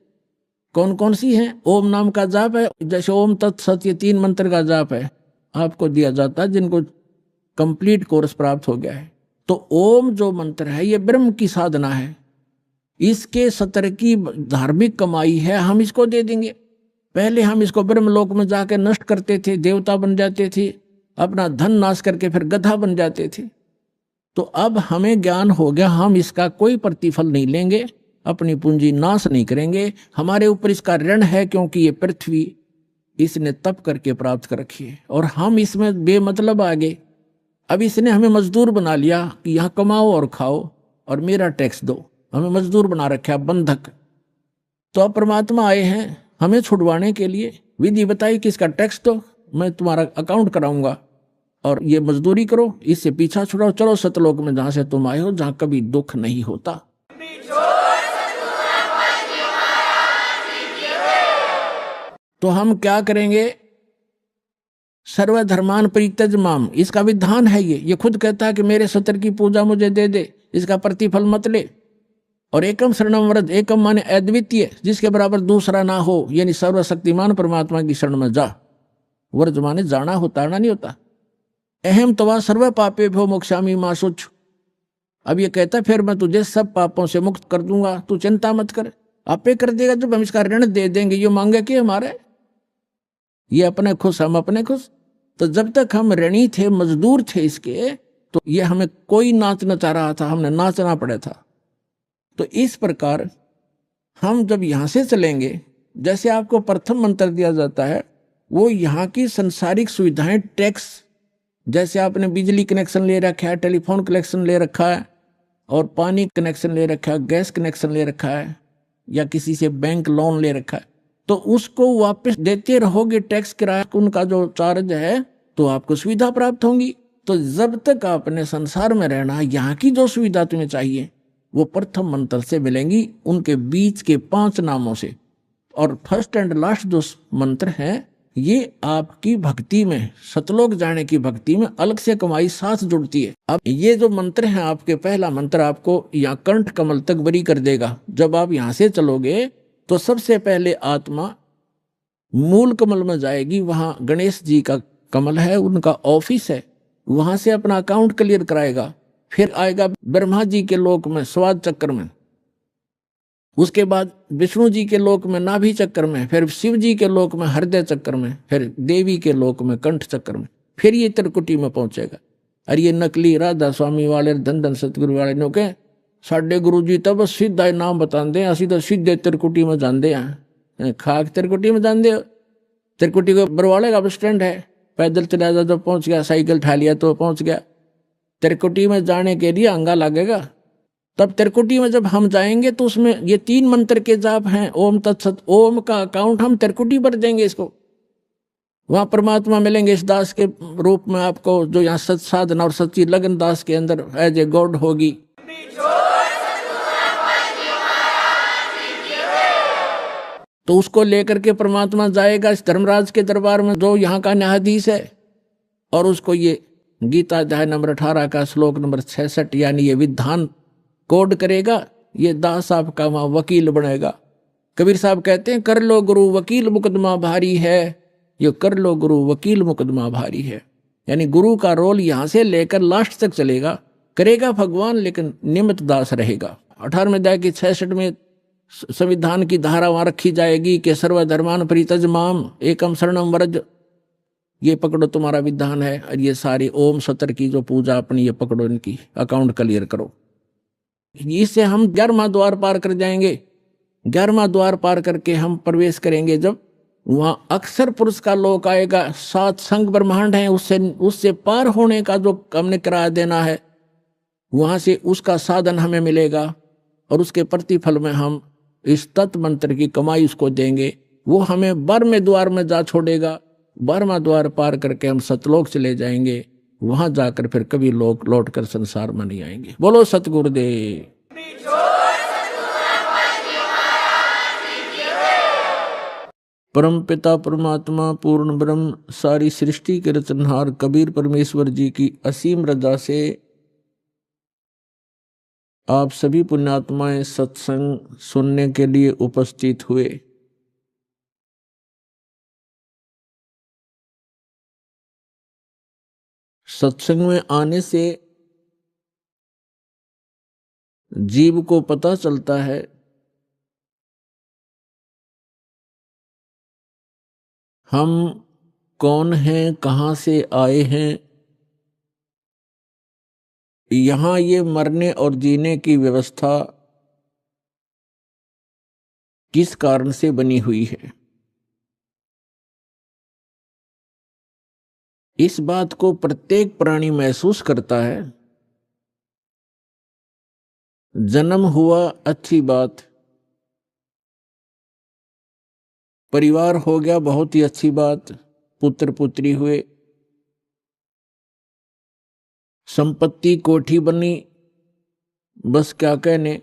कौन कौन सी हैं? ओम नाम का जाप है, जैसे ओम तत्सत, ये 3 मंत्र का जाप है, आपको दिया जाता है जिनको कंप्लीट कोर्स प्राप्त हो गया है। तो ओम जो मंत्र है ये ब्रह्म की साधना है, इसके सतर की धार्मिक कमाई है, हम इसको दे देंगे। पहले हम इसको ब्रह्मलोक में जाकर नष्ट करते थे, देवता बन जाते थे, अपना धन नाश करके फिर गधा बन जाते थे। तो अब हमें ज्ञान हो गया, हम इसका कोई प्रतिफल नहीं लेंगे, अपनी पूंजी नाश नहीं करेंगे, हमारे ऊपर इसका ऋण है, क्योंकि ये पृथ्वी इसने तप करके प्राप्त कर रखी है और हम इसमें बेमतलब आ गए। अब इसने हमें मजदूर बना लिया कि यहाँ कमाओ और खाओ और मेरा टैक्स दो, हमें मजदूर बना रखा, बंधक। तो अब परमात्मा आए हैं हमें छुड़वाने के लिए, विधि बताई कि इसका टैक्स दो, मैं तुम्हारा अकाउंट कराऊंगा और ये मजदूरी करो, इससे पीछा छुड़ाओ, चलो सतलोक में जहां से तुम आए हो, जहां कभी दुख नहीं होता। तो हम क्या करेंगे? सर्वधर्मान परित्यज्य माम, इसका विधान है ये खुद कहता है कि मेरे सतर की पूजा मुझे दे दे, इसका प्रतिफल मत ले। और एकम शरणम व्रज, एकम माने अद्वितीय, जिसके बराबर दूसरा ना हो, यानी सर्वशक्तिमान परमात्मा की शरण में जा। व्रज माने जाना होता, आना नहीं होता। अहम तवा सर्व पापे भो मोक्षामि मा शुच। अब ये कहता फिर मैं तुझे सब पापों से मुक्त कर दूंगा, तू चिंता मत कर, आपे कर देगा। जब हम इसका ऋण दे देंगे, ये मांगे कि हमारे, ये अपने खुश हम अपने खुश। तो जब तक हम ऋणी थे, मजदूर थे इसके, तो ये हमें कोई नाच नचा रहा था, हमने नाचना पड़ा था। तो इस प्रकार हम जब यहां से चलेंगे, जैसे आपको प्रथम मंत्र दिया जाता है, वो यहाँ की संसारिक सुविधाएं, टैक्स, जैसे आपने बिजली कनेक्शन ले रखा है, टेलीफोन कनेक्शन ले रखा है, और पानी कनेक्शन ले रखा है, गैस कनेक्शन ले रखा है, या किसी से बैंक लोन ले रखा है, तो उसको वापस देते रहोगे, टैक्स किराया उनका जो चार्ज है, तो आपको सुविधा प्राप्त होंगी। तो जब तक आपने संसार में रहना, यहाँ की जो सुविधा तुम्हें चाहिए वो प्रथम मंत्र से मिलेंगी, उनके बीच के 5 नामों से। और फर्स्ट एंड लास्ट जो मंत्र है, ये आपकी भक्ति में, सतलोक जाने की भक्ति में अलग से कमाई साथ जुड़ती है। अब ये जो मंत्र है आपके, पहला मंत्र आपको यहाँ कंठ कमल तक बरी कर देगा। जब आप यहाँ से चलोगे तो सबसे पहले आत्मा मूल कमल में जाएगी, वहां गणेश जी का कमल है, उनका ऑफिस है, वहां से अपना अकाउंट क्लियर कराएगा। फिर आएगा ब्रह्मा जी के लोक में, स्वाद चक्र में, उसके बाद विष्णु जी के लोक में, नाभि चक्र में, फिर शिव जी के लोक में, हृदय चक्र में, फिर देवी के लोक में, कंठ चक्र में, फिर ये त्रिकुटी में पहुंचेगा। और ये नकली राधा स्वामी वाले, धन धन सतगुरु वाले नो के साडे गुरु जी तब सीधा नाम बताते हैं, असी तो सीधे त्रिकुटी में जाते हैं। खाक त्रिकुटी में जाते हो? त्रिकुटी को बरवाले का बस स्टैंड है, पैदल चला जा तो पहुंच गया, साइकिल उठा लिया तो पहुंच गया। त्रिकुटी में जाने के लिए अंगा लगेगा। तब त्रिकुटी में जब हम जाएंगे तो उसमें ये 3 मंत्र के जाप हैं, ओम तत्सत। ओम का अकाउंट हम त्रिकुटी पर देंगे इसको, वहां परमात्मा मिलेंगे इस दास के रूप में आपको, जो यहाँ सच साधना और सच्ची लगन दास के अंदर एज ए गॉड होगी। तो उसको लेकर के परमात्मा जाएगा इस धर्मराज के दरबार में, जो यहाँ का न्यायाधीश है, और उसको ये गीता अध्याय नंबर 18 का श्लोक नंबर 66 यानी ये विधान कोड करेगा। ये दास आपका वहां वकील बनेगा। कबीर साहब कहते हैं, कर लो गुरु वकील मुकदमा भारी है, ये कर लो गुरु वकील मुकदमा भारी है। यानी गुरु का रोल यहां से लेकर लास्ट तक चलेगा, करेगा भगवान लेकिन निमित्त दास रहेगा। 18वें अध्याय की 66 में संविधान की धारा वहां रखी जाएगी कि सर्वधर्मान परित्यज माम एकम शरणम व्रज, ये पकड़ो तुम्हारा विधान है। और ये सारी ओम सतर की जो पूजा अपनी ये पकड़ो, इनकी अकाउंट क्लियर करो। इससे हम 11वां द्वार पार कर जाएंगे। 11वां द्वार पार करके हम प्रवेश करेंगे जब वहां अक्षर पुरुष का लोक आएगा। 7 संग ब्रह्मांड है, उससे पार होने का जो हमने किराया देना है, वहां से उसका साधन हमें मिलेगा और उसके प्रतिफल में हम इस तत्व मंत्र की कमाई उसको देंगे। वो हमें 12वें द्वार में जा छोड़ेगा। 12वां द्वार पार करके हम सतलोक चले जाएंगे। वहां जाकर फिर कभी लोग लौट कर संसार में नहीं आएंगे। बोलो सतगुरुदेव। परम पिता परमात्मा पूर्ण ब्रह्म सारी सृष्टि के रचनहार कबीर परमेश्वर जी की असीम रजा से आप सभी पुण्यात्माएं सत्संग सुनने के लिए उपस्थित हुए। सत्संग में आने से जीव को पता चलता है हम कौन हैं, कहां से आए हैं। यहां ये मरने और जीने की व्यवस्था किस कारण से बनी हुई है। इस बात को प्रत्येक प्राणी महसूस करता है। जन्म हुआ अच्छी बात, परिवार हो गया बहुत ही अच्छी बात, पुत्र पुत्री हुए, संपत्ति कोठी बनी, बस क्या कहने।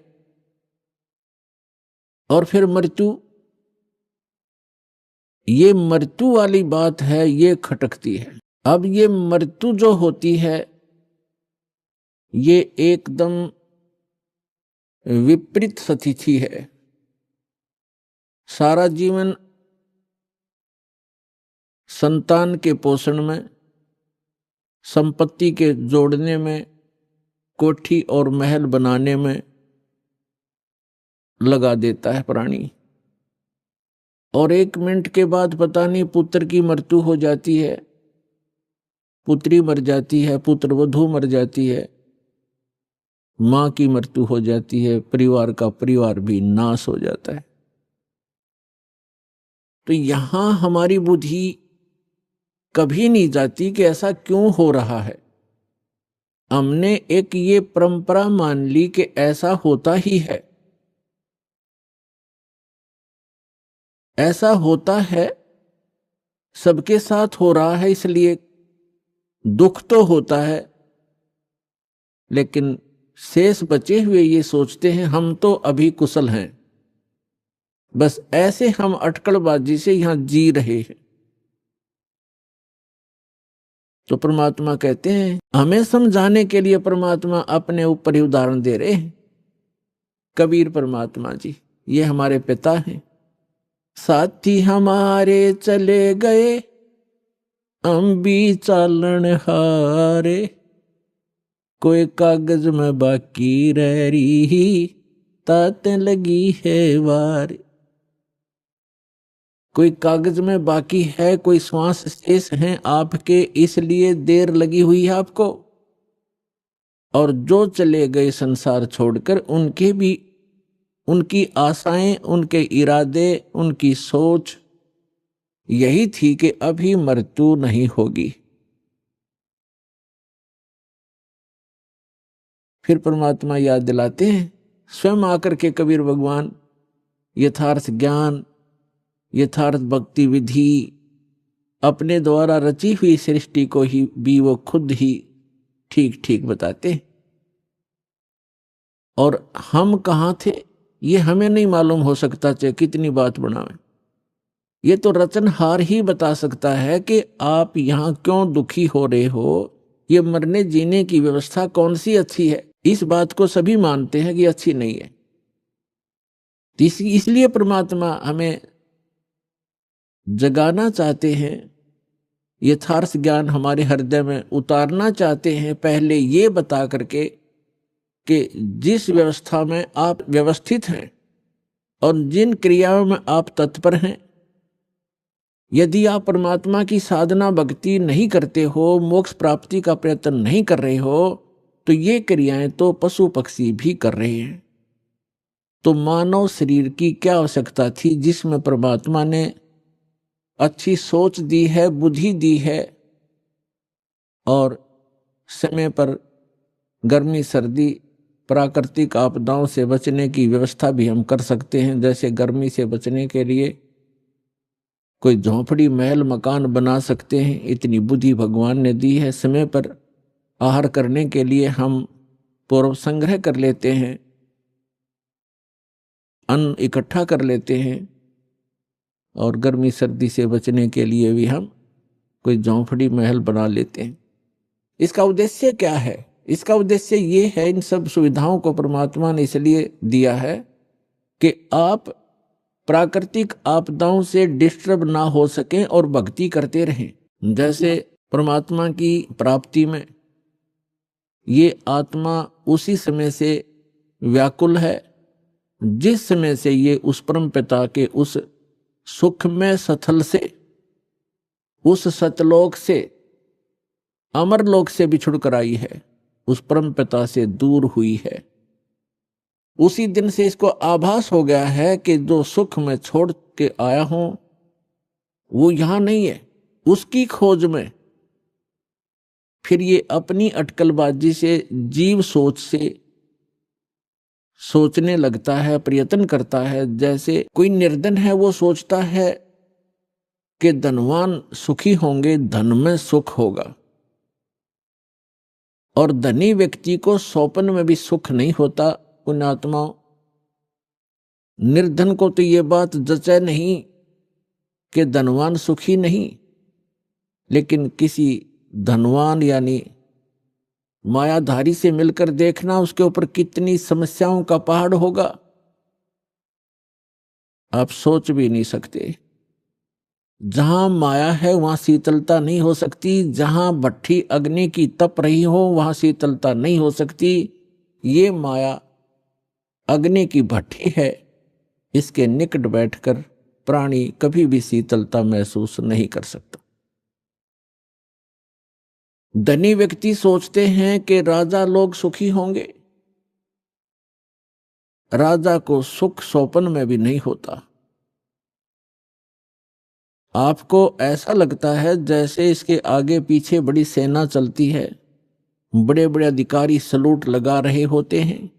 और फिर मृत्यु, ये मृत्यु वाली बात है, ये खटकती है। अब ये मृत्यु जो होती है ये एकदम विपरीत स्थिति है। सारा जीवन संतान के पोषण में, संपत्ति के जोड़ने में, कोठी और महल बनाने में लगा देता है प्राणी। और 1 मिनट के बाद पता नहीं पुत्र की मृत्यु हो जाती है, पुत्री मर जाती है, पुत्र वधू मर जाती है, मां की मृत्यु हो जाती है, परिवार भी नाश हो जाता है। तो यहां हमारी बुद्धि कभी नहीं जाती कि ऐसा क्यों हो रहा है। हमने एक ये परंपरा मान ली कि ऐसा होता ही है, ऐसा होता है, सबके साथ हो रहा है, इसलिए दुख तो होता है। लेकिन शेष बचे हुए ये सोचते हैं हम तो अभी कुशल हैं, बस ऐसे हम अटकलबाजी से यहां जी रहे हैं। तो परमात्मा कहते हैं, हमें समझाने के लिए परमात्मा अपने ऊपर ही उदाहरण दे रहे हैं। कबीर परमात्मा जी ये हमारे पिता हैं। साथी हमारे चले गए, हम भी चालन हारे, कोई कागज में बाकी रह रही, ताते लगी है वार। कोई कागज में बाकी है, कोई श्वास शेष हैं आपके, इसलिए देर लगी हुई है आपको। और जो चले गए संसार छोड़कर, उनके भी, उनकी आशाएं, उनके इरादे, उनकी सोच यही थी कि अभी मृत्यु नहीं होगी। फिर परमात्मा याद दिलाते हैं, स्वयं आकर के कबीर भगवान यथार्थ ज्ञान, यथार्थ भक्ति विधि, अपने द्वारा रची हुई सृष्टि को ही भी वो खुद ही ठीक ठीक बताते हैं। और हम कहाँ थे ये हमें नहीं मालूम हो सकता, चाहे कितनी बात बनावे। ये तो रचनहार ही बता सकता है कि आप यहाँ क्यों दुखी हो रहे हो, ये मरने जीने की व्यवस्था कौन सी अच्छी है। इस बात को सभी मानते हैं कि अच्छी नहीं है। इसलिए परमात्मा हमें जगाना चाहते हैं, यथार्थ ज्ञान हमारे हृदय में उतारना चाहते हैं, पहले ये बता करके कि जिस व्यवस्था में आप व्यवस्थित हैं और जिन क्रियाओं में आप तत्पर हैं, यदि आप परमात्मा की साधना भक्ति नहीं करते हो, मोक्ष प्राप्ति का प्रयत्न नहीं कर रहे हो, तो ये क्रियाएं तो पशु पक्षी भी कर रहे हैं। तो मानव शरीर की क्या आवश्यकता थी, जिसमें परमात्मा ने अच्छी सोच दी है, बुद्धि दी है, और समय पर गर्मी सर्दी प्राकृतिक आपदाओं से बचने की व्यवस्था भी हम कर सकते हैं। जैसे गर्मी से बचने के लिए कोई झोंपड़ी महल मकान बना सकते हैं, इतनी बुद्धि भगवान ने दी है। समय पर आहार करने के लिए हम पूर्व संग्रह कर लेते हैं, अन्न इकट्ठा कर लेते हैं, और गर्मी सर्दी से बचने के लिए भी हम कोई झोंपड़ी महल बना लेते हैं। इसका उद्देश्य क्या है? इसका उद्देश्य ये है, इन सब सुविधाओं को परमात्मा ने इसलिए दिया है कि आप प्राकृतिक आपदाओं से डिस्टर्ब ना हो सकें और भक्ति करते रहें। जैसे परमात्मा की प्राप्ति में ये आत्मा उसी समय से व्याकुल है जिस समय से ये उस परम पिता के उस सुखमय सथल से, उस सतलोक से, अमरलोक से बिछुड़ कर आई है, उस परम पिता से दूर हुई है। उसी दिन से इसको आभास हो गया है कि जो सुख मैं छोड़ के आया हूं वो यहां नहीं है। उसकी खोज में फिर ये अपनी अटकलबाजी से, जीव सोच से सोचने लगता है, प्रयत्न करता है। जैसे कोई निर्धन है, वो सोचता है कि धनवान सुखी होंगे, धन में सुख होगा, और धनी व्यक्ति को सौपन में भी सुख नहीं होता। पुण्यात्माओं, निर्धन को तो ये बात जचे नहीं कि धनवान सुखी नहीं, लेकिन किसी धनवान यानी मायाधारी से मिलकर देखना, उसके ऊपर कितनी समस्याओं का पहाड़ होगा, आप सोच भी नहीं सकते। जहां माया है वहां शीतलता नहीं हो सकती, जहां भट्ठी अग्नि की तप रही हो वहां शीतलता नहीं हो सकती। ये माया अग्नि की भट्ठी है, इसके निकट बैठकर प्राणी कभी भी शीतलता महसूस नहीं कर सकता। धनी व्यक्ति सोचते हैं कि राजा लोग सुखी होंगे, राजा को सुख सौपन में भी नहीं होता। आपको ऐसा लगता है जैसे इसके आगे पीछे बड़ी सेना चलती है, बड़े बड़े अधिकारी सलूट लगा रहे होते हैं,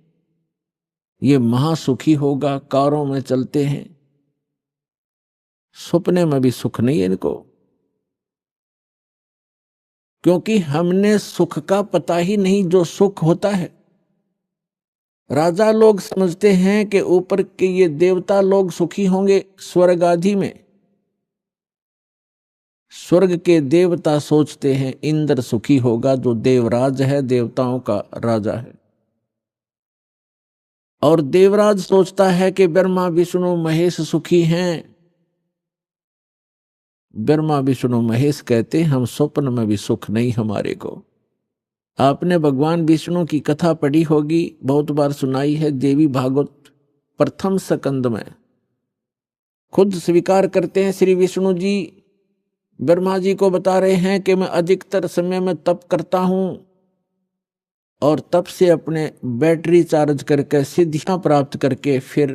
ये महासुखी होगा, कारों में चलते हैं। सपने में भी सुख नहीं है इनको, क्योंकि हमने सुख का पता ही नहीं जो सुख होता है। राजा लोग समझते हैं कि ऊपर के ये देवता लोग सुखी होंगे स्वर्ग आदि में। स्वर्ग के देवता सोचते हैं इंद्र सुखी होगा, जो देवराज है, देवताओं का राजा है। और देवराज सोचता है कि ब्रह्मा विष्णु महेश सुखी हैं। ब्रह्मा विष्णु महेश कहते हैं हम स्वप्न में भी सुख नहीं हमारे को। आपने भगवान विष्णु की कथा पढ़ी होगी, बहुत बार सुनाई है, देवी भागवत प्रथम स्कंद में खुद स्वीकार करते हैं श्री विष्णु जी, ब्रह्मा जी को बता रहे हैं कि मैं अधिकतर समय में तप करता हूं और तप से अपने बैटरी चार्ज करके सिद्धियां प्राप्त करके फिर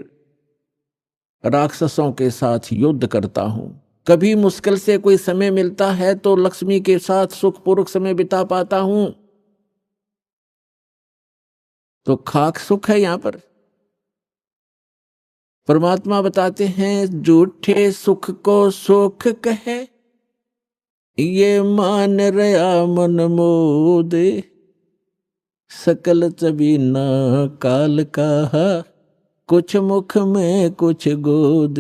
राक्षसों के साथ युद्ध करता हूं। कभी मुश्किल से कोई समय मिलता है तो लक्ष्मी के साथ सुखपूर्वक समय बिता पाता हूं। तो खाक सुख है यहां पर। परमात्मा बताते हैं झूठे सुख को सुख कहे, ये मान रहा मन मोद, सकल चबीना काल का, कुछ मुख में कुछ गोद।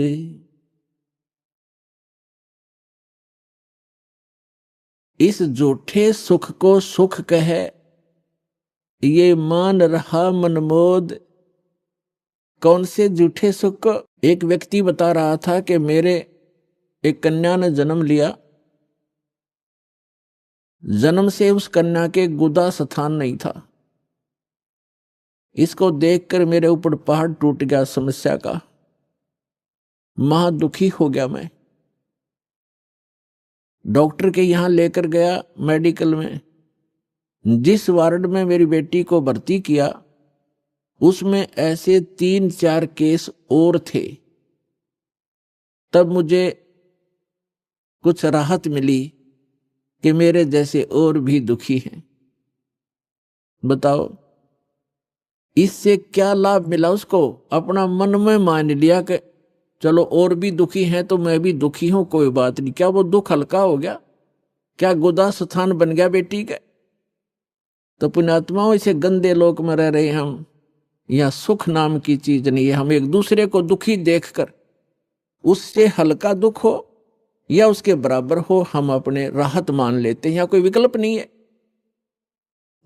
इस झूठे सुख को सुख कहे, ये मान रहा मनमोद। कौन से झूठे सुख को? एक व्यक्ति बता रहा था कि मेरे एक कन्या ने जन्म लिया, जन्म से उस कन्या के गुदा स्थान नहीं था। इसको देखकर मेरे ऊपर पहाड़ टूट गया समस्या का, महा दुखी हो गया मैं। डॉक्टर के यहां लेकर गया मेडिकल में। जिस वार्ड में मेरी बेटी को भर्ती किया उसमें ऐसे 3-4 केस और थे। तब मुझे कुछ राहत मिली कि मेरे जैसे और भी दुखी हैं। बताओ इससे क्या लाभ मिला उसको? अपना मन में मान लिया कि चलो और भी दुखी हैं तो मैं भी दुखी हूं, कोई बात नहीं। क्या वो दुख हल्का हो गया? क्या गुदा स्थान बन गया बेटी का? तो पुण्यात्माओं, इसे गंदे लोक में रह रहे हम, यह सुख नाम की चीज नहीं है। हम एक दूसरे को दुखी देखकर उससे हल्का दुख हो या उसके बराबर हो, हम अपने राहत मान लेते हैं। यहाँ कोई विकल्प नहीं है।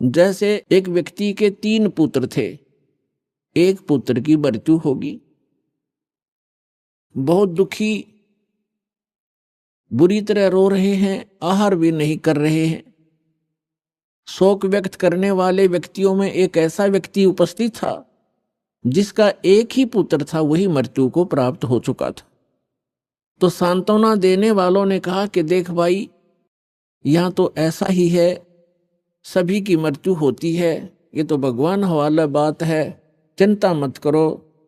जैसे एक व्यक्ति के 3 पुत्र थे, एक पुत्र की मृत्यु होगी, बहुत दुखी, बुरी तरह रो रहे हैं, आहार भी नहीं कर रहे हैं। शोक व्यक्त करने वाले व्यक्तियों में एक ऐसा व्यक्ति उपस्थित था जिसका एक ही पुत्र था, वही मृत्यु को प्राप्त हो चुका था। तो सांत्वना देने वालों ने कहा कि देख भाई, यहां तो ऐसा ही है, सभी की मृत्यु होती है, ये तो भगवान हवाला बात है, चिंता मत करो।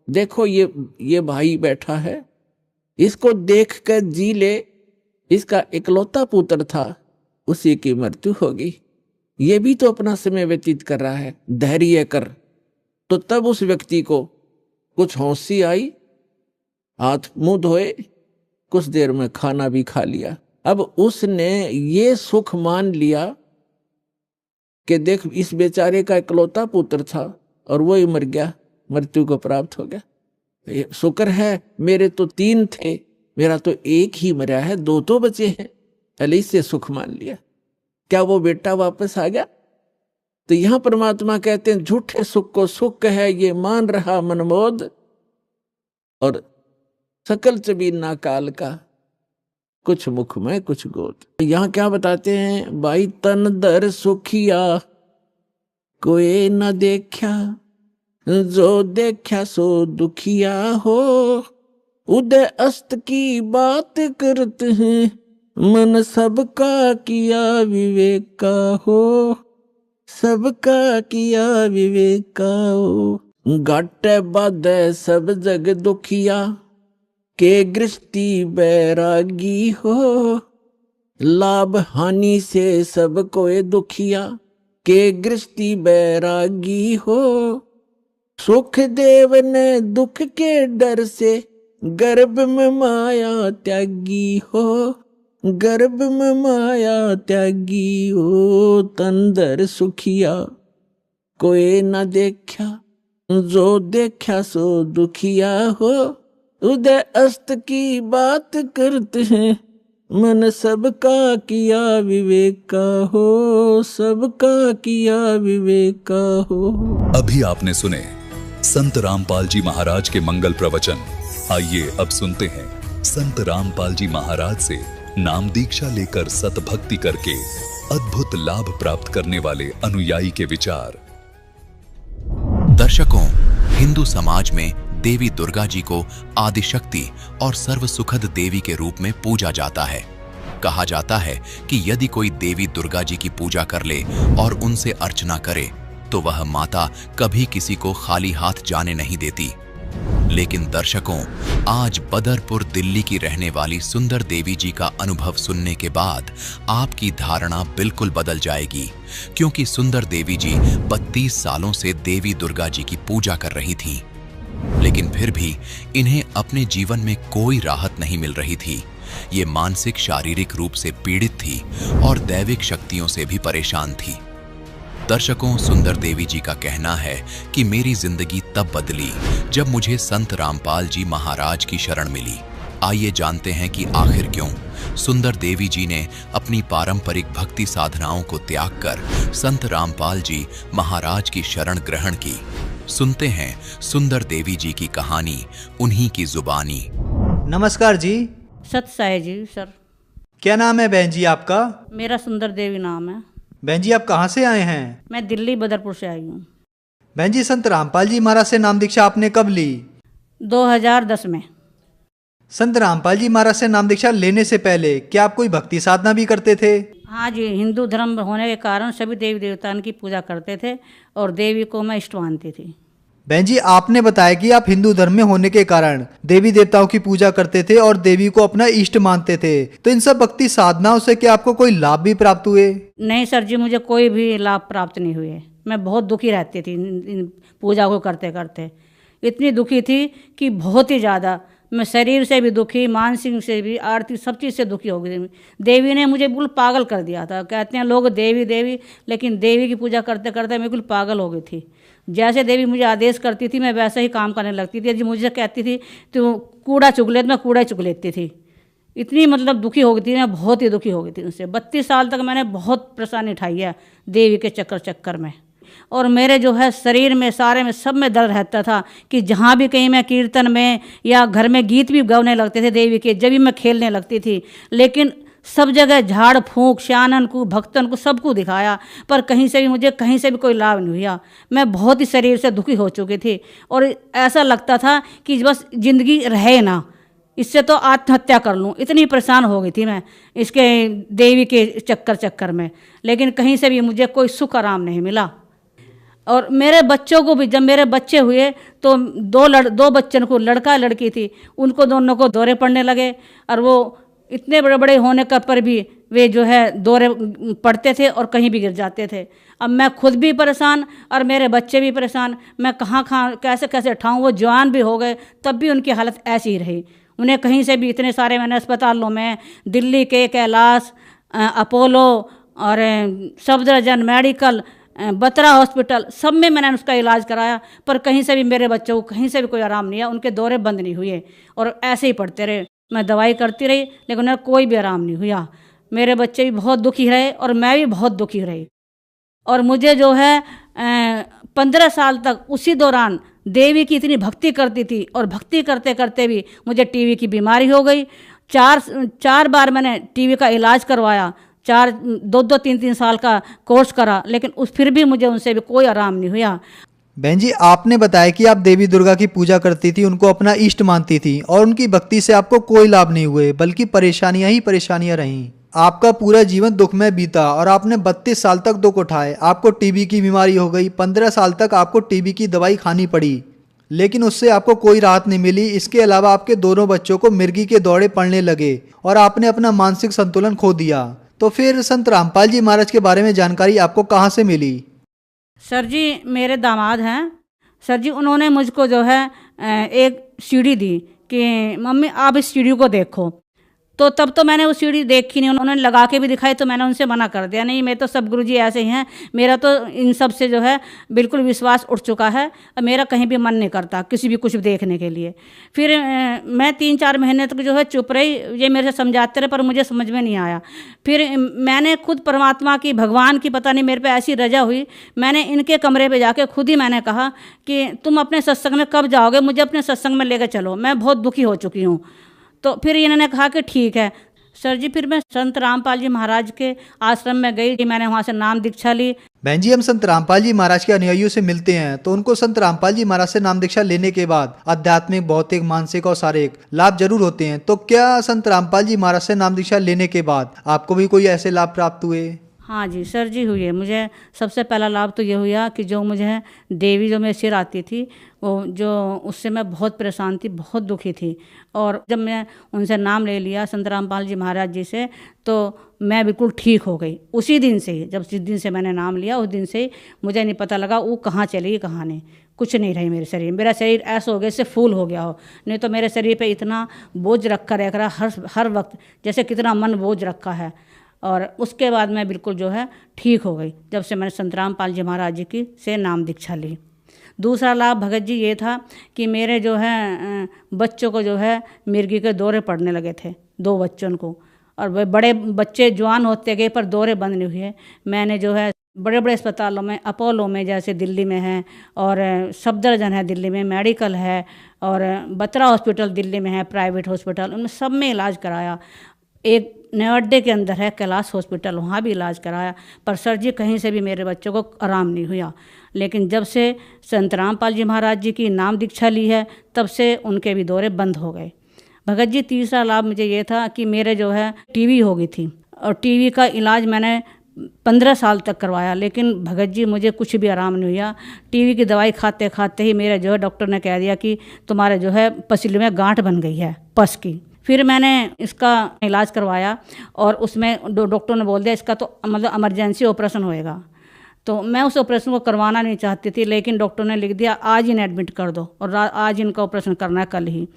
देखो ये भाई बैठा है, इसको देख कर जी ले। इसका इकलौता पुत्र था, उसी की मृत्यु होगी, ये भी तो अपना समय व्यतीत कर रहा है, धैर्य कर। तो तब उस व्यक्ति को कुछ होशी आई, हाथ मुंह धोए, कुछ देर में खाना भी खा लिया। अब उसने ये सुख मान लिया कि देख इस बेचारे का इकलौता पुत्र था और वो ही मर गया, मृत्यु को प्राप्त हो गया। शुक्र है मेरे तो 3 थे, मेरा तो एक ही मरा है, 2 तो बचे हैं। पहले इससे सुख मान लिया। क्या वो बेटा वापस आ गया? तो यहां परमात्मा कहते हैं झूठे सुख को सुख है, ये मान रहा मनमोद, और सकल चबीना काल का, कुछ मुख में कुछ गोद। यहां क्या बताते हैं? भाई तन दर सुखिया कोई न देखा, जो देखा सो दुखिया हो। उदय अस्त की बात करते हैं, मन सबका किया विवेक का हो, सबका किया विवेक का हो। घाटे बाधे सब जग दुखिया, के गृष्टि बैरागी हो। लाभ हानि से सब कोई दुखिया, के गृष्टि बैरागी हो। सुख देव ने दुख के डर से, गर्भ में माया त्यागी हो, गर्भ में माया त्यागी हो। तंदर सुखिया कोई न देखा, जो देखा सो दुखिया हो। उदय अस्त की बात करते हैं, मन सबका किया विवेक का हो, सबका किया विवेक का हो। अभी आपने सुने संत रामपाल जी महाराज के मंगल प्रवचन। आइए अब सुनते हैं संत रामपाल जी महाराज से नाम दीक्षा लेकर सतभक्ति करके अद्भुत लाभ प्राप्त करने वाले अनुयायी के विचार। दर्शकों, हिंदू समाज में देवी दुर्गा जी को आदिशक्ति और सर्व सुखद देवी के रूप में पूजा जाता है। कहा जाता है कि यदि कोई देवी दुर्गा जी की पूजा कर ले और उनसे अर्चना करे तो वह माता कभी किसी को खाली हाथ जाने नहीं देती। लेकिन दर्शकों, आज बदरपुर दिल्ली की रहने वाली सुंदर देवी जी का अनुभव सुनने के बाद आपकी धारणा बिल्कुल बदल जाएगी, क्योंकि सुंदर देवी जी 32 सालों से देवी दुर्गा जी की पूजा कर रही थीं। लेकिन फिर भी इन्हें अपने जीवन में कोई राहत नहीं मिल रही थी ये मानसिक शारीरिक रूप से पीड़ित थी और दैविक शक्तियों से भी परेशान थी। दर्शकों, सुंदर देवी जी का कहना है कि मेरी जिंदगी तब बदली जब मुझे संत रामपाल जी महाराज की शरण मिली। आइए जानते हैं कि आखिर क्यों सुंदर देवी जी ने अपनी पारंपरिक भक्ति साधनाओं को त्याग कर संत रामपाल जी महाराज की शरण ग्रहण की। सुनते हैं सुंदर देवी जी की कहानी उन्हीं की जुबानी। नमस्कार जी। सत साई जी सर। क्या नाम है बहन जी आपका? मेरा सुंदर देवी नाम है। बहन जी आप कहाँ से आए हैं? मैं दिल्ली बदरपुर से आई हूँ। बहन जी संत रामपाल जी महाराज से नाम दीक्षा आपने कब ली? 2010 में। संत रामपाल जी महाराज से नाम दीक्षा लेने से पहले क्या आप कोई भक्ति साधना भी करते थे? हाँ जी, हिंदू धर्म होने के कारण सभी देवी देवताओं की पूजा करते थे और देवी को मैं इष्ट मानती थी। बहन जी आपने बताया कि आप हिंदू धर्म में होने के कारण देवी देवताओं की पूजा करते थे और देवी को अपना इष्ट मानते थे, तो इन सब भक्ति साधनाओं से क्या आपको कोई लाभ भी प्राप्त हुए? नहीं सर जी, मुझे कोई भी लाभ प्राप्त नहीं हुए। मैं बहुत दुखी रहती थी इन पूजा को करते करते। इतनी दुखी थी कि बहुत ही ज़्यादा। मैं शरीर से भी दुखी, मानसिक से भी, आर्थिक सब चीज़ से दुखी हो गई थी। देवी ने मुझे बिल्कुल पागल कर दिया था। कहते हैं लोग देवी देवी, लेकिन देवी की पूजा करते करते मैं बिल्कुल पागल हो गई थी। जैसे देवी मुझे आदेश करती थी मैं वैसे ही काम करने लगती थी। जो मुझे कहती थी तो कूड़ा चुग ले, मैं कूड़ा चुग लेती थी। इतनी मतलब दुखी हो गई थी मैं, बहुत ही दुखी हो गई थी उनसे। 32 साल तक मैंने बहुत परेशानी उठाई है देवी के चक्कर में। और मेरे जो है शरीर में, सारे में, सब में दर्द रहता था कि जहाँ भी कहीं मैं कीर्तन में या घर में गीत भी गाने लगते थे देवी के, जब भी मैं खेलने लगती थी, लेकिन सब जगह झाड़ फूंक श्यानन को, भक्तन को, सबको दिखाया, पर कहीं से भी मुझे कहीं से भी कोई लाभ नहीं हुआ। मैं बहुत ही शरीर से दुखी हो चुकी थी और ऐसा लगता था कि बस जिंदगी रहे ना, इससे तो आत्महत्या कर लूँ। इतनी परेशान हो गई थी मैं इसके देवी के चक्कर में, लेकिन कहीं से भी मुझे कोई सुख आराम नहीं मिला। और मेरे बच्चों को भी, जब मेरे बच्चे हुए तो दो बच्चों को, लड़का लड़की थी, उनको दोनों को दौरे पड़ने लगे और वो इतने बड़े बड़े होने का पर भी वे जो है दौरे पड़ते थे और कहीं भी गिर जाते थे। अब मैं खुद भी परेशान और मेरे बच्चे भी परेशान। मैं कहाँ कैसे कैसे उठाऊँ। वो जवान भी हो गए तब भी उनकी हालत ऐसी ही रही। उन्हें कहीं से भी, इतने सारे मैंने अस्पतालों में, दिल्ली के कैलाश, अपोलो और सफदरजंग मेडिकल, बत्रा हॉस्पिटल, सब में मैंने उसका इलाज कराया, पर कहीं से भी मेरे बच्चों को कहीं से भी कोई आराम नहीं है। उनके दौरे बंद नहीं हुए और ऐसे ही पड़ते रहे। मैं दवाई करती रही लेकिन उन्हें कोई भी आराम नहीं हुआ। मेरे बच्चे भी बहुत दुखी रहे और मैं भी बहुत दुखी रही। और मुझे जो है 15 साल तक उसी दौरान देवी की इतनी भक्ति करती थी और भक्ति करते करते भी मुझे टीबी की बीमारी हो गई। चार बार मैंने टीबी का इलाज करवाया, 2-3 साल का कोर्स करा, लेकिन फिर भी मुझे उनसे भी कोई आराम नहीं हुआ। बहन जी आपने बताया कि आप देवी दुर्गा की पूजा करती थी, उनको अपना इष्ट मानती थी और उनकी भक्ति से आपको कोई लाभ नहीं हुए, बल्कि परेशानियां ही परेशानियां रहीं। आपका पूरा जीवन दुखमय बीता और आपने 32 साल तक दुख उठाए। आपको टीबी की बीमारी हो गई, 15 साल तक आपको टीबी की दवाई खानी पड़ी, लेकिन उससे आपको कोई राहत नहीं मिली। इसके अलावा आपके दोनों बच्चों को मिर्गी के दौरे पड़ने लगे और आपने अपना मानसिक संतुलन खो दिया। तो फिर संत रामपाल जी महाराज के बारे में जानकारी आपको कहाँ से मिली? सर जी मेरे दामाद हैं सर जी, उन्होंने मुझको जो है एक सीढ़ी दी कि मम्मी आप इस सीढ़ी को देखो। तो तब तो मैंने वो सीढ़ी देखी नहीं। उन्होंने लगा के भी दिखाई तो मैंने उनसे मना कर दिया, नहीं मैं तो सब गुरुजी ऐसे ही हैं, मेरा तो इन सब से जो है बिल्कुल विश्वास उठ चुका है और मेरा कहीं भी मन नहीं करता किसी भी कुछ देखने के लिए। फिर मैं 3-4 महीने तक जो है चुप रही। ये मेरे से समझाते रहे पर मुझे समझ में नहीं आया। फिर मैंने खुद परमात्मा की, भगवान की, पता नहीं मेरे पे ऐसी रजा हुई, मैंने इनके कमरे पे जाके खुद ही मैंने कहा कि तुम अपने सत्संग में कब जाओगे, मुझे अपने सत्संग में लेकर चलो, मैं बहुत दुखी हो चुकी हूँ। तो फिर इन्होंने कहा कि ठीक है सर जी। फिर मैं संत रामपाल जी महाराज के आश्रम में गई, मैंने वहाँ से नाम दीक्षा ली। बहन जी हम संत रामपाल जी महाराज के अनुयायियों से मिलते हैं तो उनको संत रामपाल जी महाराज से नाम दीक्षा लेने के बाद आध्यात्मिक, भौतिक, मानसिक और शारीरिक लाभ जरूर होते हैं। तो क्या संत रामपाल जी महाराज से नाम दीक्षा लेने के बाद आपको भी कोई ऐसे लाभ प्राप्त हुए? हाँ जी सर जी हुए। मुझे सबसे पहला लाभ तो ये हुआ कि जो मुझे देवी जो मेरे सिर आती थी, वो जो उससे मैं बहुत परेशान थी, बहुत दुखी थी। और जब मैं उनसे नाम ले लिया संत रामपाल जी महाराज जी से, तो मैं बिल्कुल ठीक हो गई उसी दिन से ही। जब जिस दिन से मैंने नाम लिया उस दिन से ही मुझे नहीं पता लगा वो कहाँ चली कहाँ नहीं। कुछ नहीं रही मेरे शरीर, मेरा शरीर ऐसा हो गया जैसे फूल हो गया हो। नहीं तो मेरे शरीर पे इतना बोझ रखा रहा हर वक्त, जैसे कितना मन बोझ रखा है। और उसके बाद मैं बिल्कुल जो है ठीक हो गई जब से मैंने संत रामपाल जी महाराज जी की से नाम दीक्षा ली। दूसरा लाभ भगत जी ये था कि मेरे जो है बच्चों को जो है मिर्गी के दौरे पड़ने लगे थे, 2 बच्चों को, और वे बड़े बच्चे जवान होते गए पर दौरे बंद नहीं हुए। मैंने जो है बड़े बड़े अस्पतालों में, अपोलो में जैसे दिल्ली में है, और सफदरजंग है दिल्ली में, मेडिकल है, और बत्रा हॉस्पिटल दिल्ली में है प्राइवेट हॉस्पिटल, उनमें सब में इलाज कराया। एक नवड्डे के अंदर है कैलाश हॉस्पिटल, वहाँ भी इलाज कराया, पर सर जी कहीं से भी मेरे बच्चों को आराम नहीं हुआ। लेकिन जब से संत रामपाल जी महाराज जी की नाम दीक्षा ली है तब से उनके भी दौरे बंद हो गए। भगत जी तीसरा लाभ मुझे ये था कि मेरे जो है टीबी हो गई थी, और टीबी का इलाज मैंने 15 साल तक करवाया, लेकिन भगत जी मुझे कुछ भी आराम नहीं हुआ। टीबी की दवाई खाते खाते ही मेरा जो है डॉक्टर ने कह दिया कि तुम्हारे जो है पसली में गांठ बन गई है पस की। फिर मैंने इसका इलाज करवाया और उसमें डॉक्टर ने बोल दिया इसका तो मतलब इमरजेंसी ऑपरेशन होएगा। तो मैं उस ऑपरेशन को करवाना नहीं चाहती थी, लेकिन डॉक्टर ने लिख दिया आज इन्हें एडमिट कर दो और आज इनका ऑपरेशन करना है कल ही।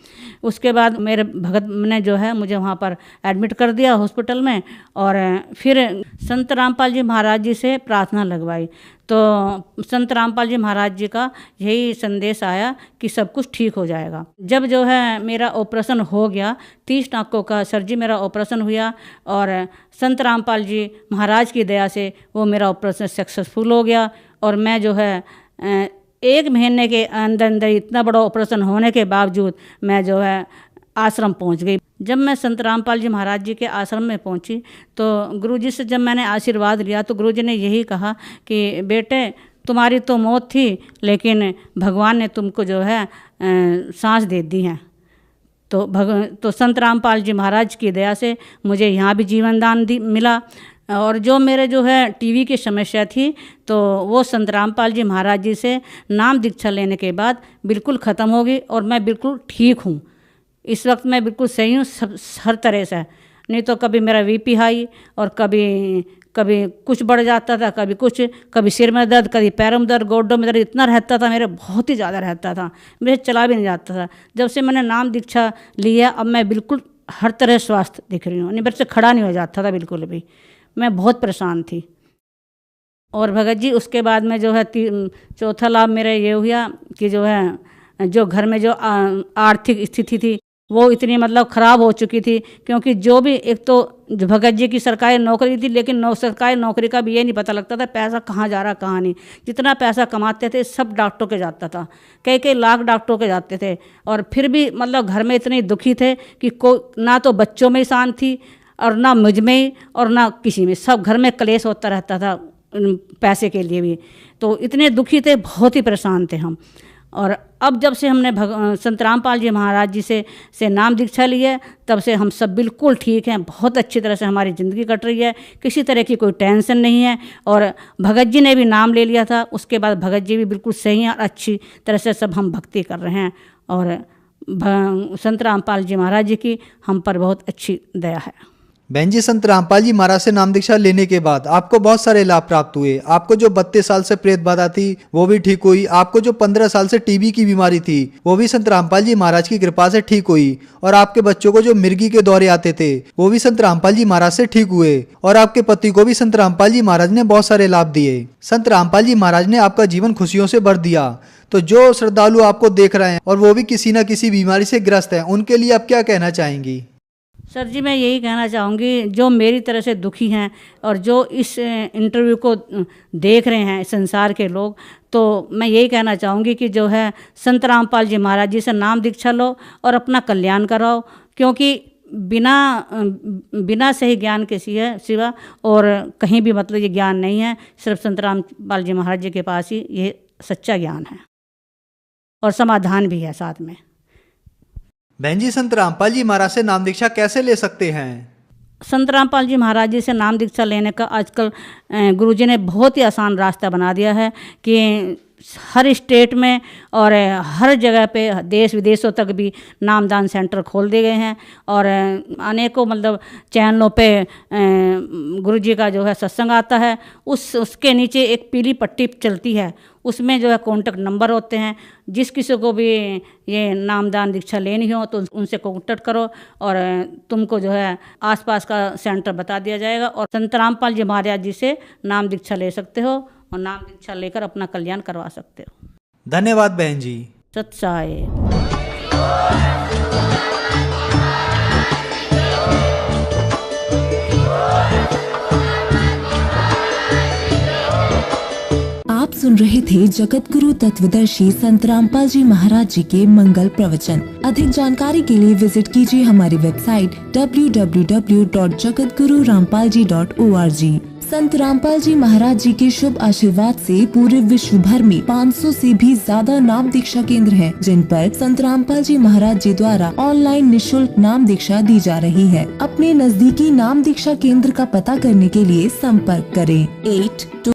उसके बाद मेरे भगत ने जो है मुझे वहाँ पर एडमिट कर दिया हॉस्पिटल में, और फिर संत रामपाल जी महाराज जी से प्रार्थना लगवाई। तो संत रामपाल जी महाराज जी का यही संदेश आया कि सब कुछ ठीक हो जाएगा। जब जो है मेरा ऑपरेशन हो गया 30 टाँकों का, सर जी मेरा ऑपरेशन हुआ, और संत रामपाल जी महाराज की दया से वो मेरा ऑपरेशन सक्सेसफुल हो गया। और मैं जो है 1 महीने के अंदर अंदर इतना बड़ा ऑपरेशन होने के बावजूद मैं जो है आश्रम पहुंच गई। जब मैं संत रामपाल जी महाराज जी के आश्रम में पहुंची तो गुरुजी से जब मैंने आशीर्वाद लिया तो गुरुजी ने यही कहा कि बेटे तुम्हारी तो मौत थी, लेकिन भगवान ने तुमको जो है सांस दे दी है। तो संत रामपाल जी महाराज की दया से मुझे यहाँ भी जीवन दान मिला, और जो मेरे जो है टीवी की समस्या थी तो वो संत रामपाल जी महाराज जी से नाम दीक्षा लेने के बाद बिल्कुल ख़त्म हो गई, और मैं बिल्कुल ठीक हूँ। इस वक्त मैं बिल्कुल सही हूँ हर तरह से। नहीं तो कभी मेरा बीपी हाई, और कभी कुछ बढ़ जाता था, कभी कुछ, कभी सिर में दर्द, कभी पैरों में दर्द, गोड्डों में दर्द इतना रहता था मेरे, बहुत ही ज़्यादा रहता था, मुझे चला भी नहीं जाता था। जब से मैंने नाम दीक्षा लिया अब मैं बिल्कुल हर तरह स्वस्थ दिख रही हूँ, नहीं मेरे से खड़ा नहीं हो जाता था बिल्कुल भी, मैं बहुत परेशान थी। और भगत जी उसके बाद में जो है चौथा लाभ मेरा ये हुआ कि जो है जो घर में जो आर्थिक स्थिति थी वो इतनी मतलब ख़राब हो चुकी थी, क्योंकि जो भी एक तो भगत जी की सरकारी नौकरी थी, लेकिन सरकारी नौकरी का भी ये नहीं पता लगता था पैसा कहाँ जा रहा कहाँ नहीं। जितना पैसा कमाते थे सब डॉक्टरों के जाता था, कई लाख डॉक्टरों के जाते थे, और फिर भी मतलब घर में इतने दुखी थे कि ना तो बच्चों में शांत थी और ना मुझ में और ना किसी में, सब घर में क्लेश होता रहता था पैसे के लिए भी। तो इतने दुखी थे, बहुत ही परेशान थे हम। और अब जब से हमने संत रामपाल जी महाराज जी से नाम दीक्षा ली है तब से हम सब बिल्कुल ठीक हैं, बहुत अच्छी तरह से हमारी ज़िंदगी कट रही है, किसी तरह की कोई टेंशन नहीं है। और भगत जी ने भी नाम ले लिया था, उसके बाद भगत जी भी बिल्कुल सही हैं और अच्छी तरह से सब हम भक्ति कर रहे हैं, और संत रामपाल जी महाराज जी की हम पर बहुत अच्छी दया है। बहन जी, संत रामपाल जी महाराज से नाम दीक्षा लेने के बाद आपको बहुत सारे लाभ प्राप्त हुए। आपको जो 32 साल से प्रेत बाधा थी वो भी ठीक हुई। आपको जो 15 साल से टीबी की बीमारी थी वो भी संत रामपाल जी महाराज की कृपा से ठीक हुई। और आपके बच्चों को जो मिर्गी के दौरे आते थे वो भी संत रामपाल जी महाराज से ठीक हुए। और आपके पति को भी संत रामपाल जी महाराज ने बहुत सारे लाभ दिए। संत रामपाल जी महाराज ने आपका जीवन खुशियों से भर दिया। तो जो श्रद्धालु आपको देख रहे हैं और वो भी किसी न किसी बीमारी से ग्रस्त हैं, उनके लिए आप क्या कहना चाहेंगी? सर जी, मैं यही कहना चाहूँगी जो मेरी तरह से दुखी हैं और जो इस इंटरव्यू को देख रहे हैं संसार के लोग, तो मैं यही कहना चाहूँगी कि जो है संत रामपाल जी महाराज जी से नाम दीक्षा लो और अपना कल्याण कराओ, क्योंकि बिना सही ज्ञान के सिवा और कहीं भी मतलब ये ज्ञान नहीं है। सिर्फ संत रामपाल जी महाराज जी के पास ही ये सच्चा ज्ञान है और समाधान भी है साथ में। बहन जी, संत रामपाल जी महाराज से नाम दीक्षा कैसे ले सकते हैं? संत रामपाल जी महाराज जी से नाम दीक्षा लेने का आजकल गुरुजी ने बहुत ही आसान रास्ता बना दिया है कि हर स्टेट में और हर जगह पे देश विदेशों तक भी नामदान सेंटर खोल दिए गए हैं। और अनेकों मतलब चैनलों पे गुरु जी का जो है सत्संग आता है, उसके नीचे एक पीली पट्टी चलती है, उसमें जो है कॉन्टेक्ट नंबर होते हैं। जिस किसी को भी ये नामदान दीक्षा लेनी हो तो उनसे कॉन्टेक्ट करो और तुमको जो है आसपास का सेंटर बता दिया जाएगा। और संत रामपाल जी महाराज जी से नाम दीक्षा ले सकते हो और नाम दीक्षा लेकर अपना कल्याण करवा सकते हो। धन्यवाद बहन जी। सत साई। आप सुन रहे थे जगत गुरु तत्वदर्शी संत रामपाल जी महाराज जी के मंगल प्रवचन। अधिक जानकारी के लिए विजिट कीजिए हमारी वेबसाइट www.jagatgururampalji.org। संत रामपाल जी महाराज जी के शुभ आशीर्वाद से पूरे विश्व भर में 500 से भी ज्यादा नाम दीक्षा केंद्र हैं, जिन पर संत रामपाल जी महाराज जी द्वारा ऑनलाइन निशुल्क नाम दीक्षा दी जा रही है। अपने नजदीकी नाम दीक्षा केंद्र का पता करने के लिए संपर्क करें 82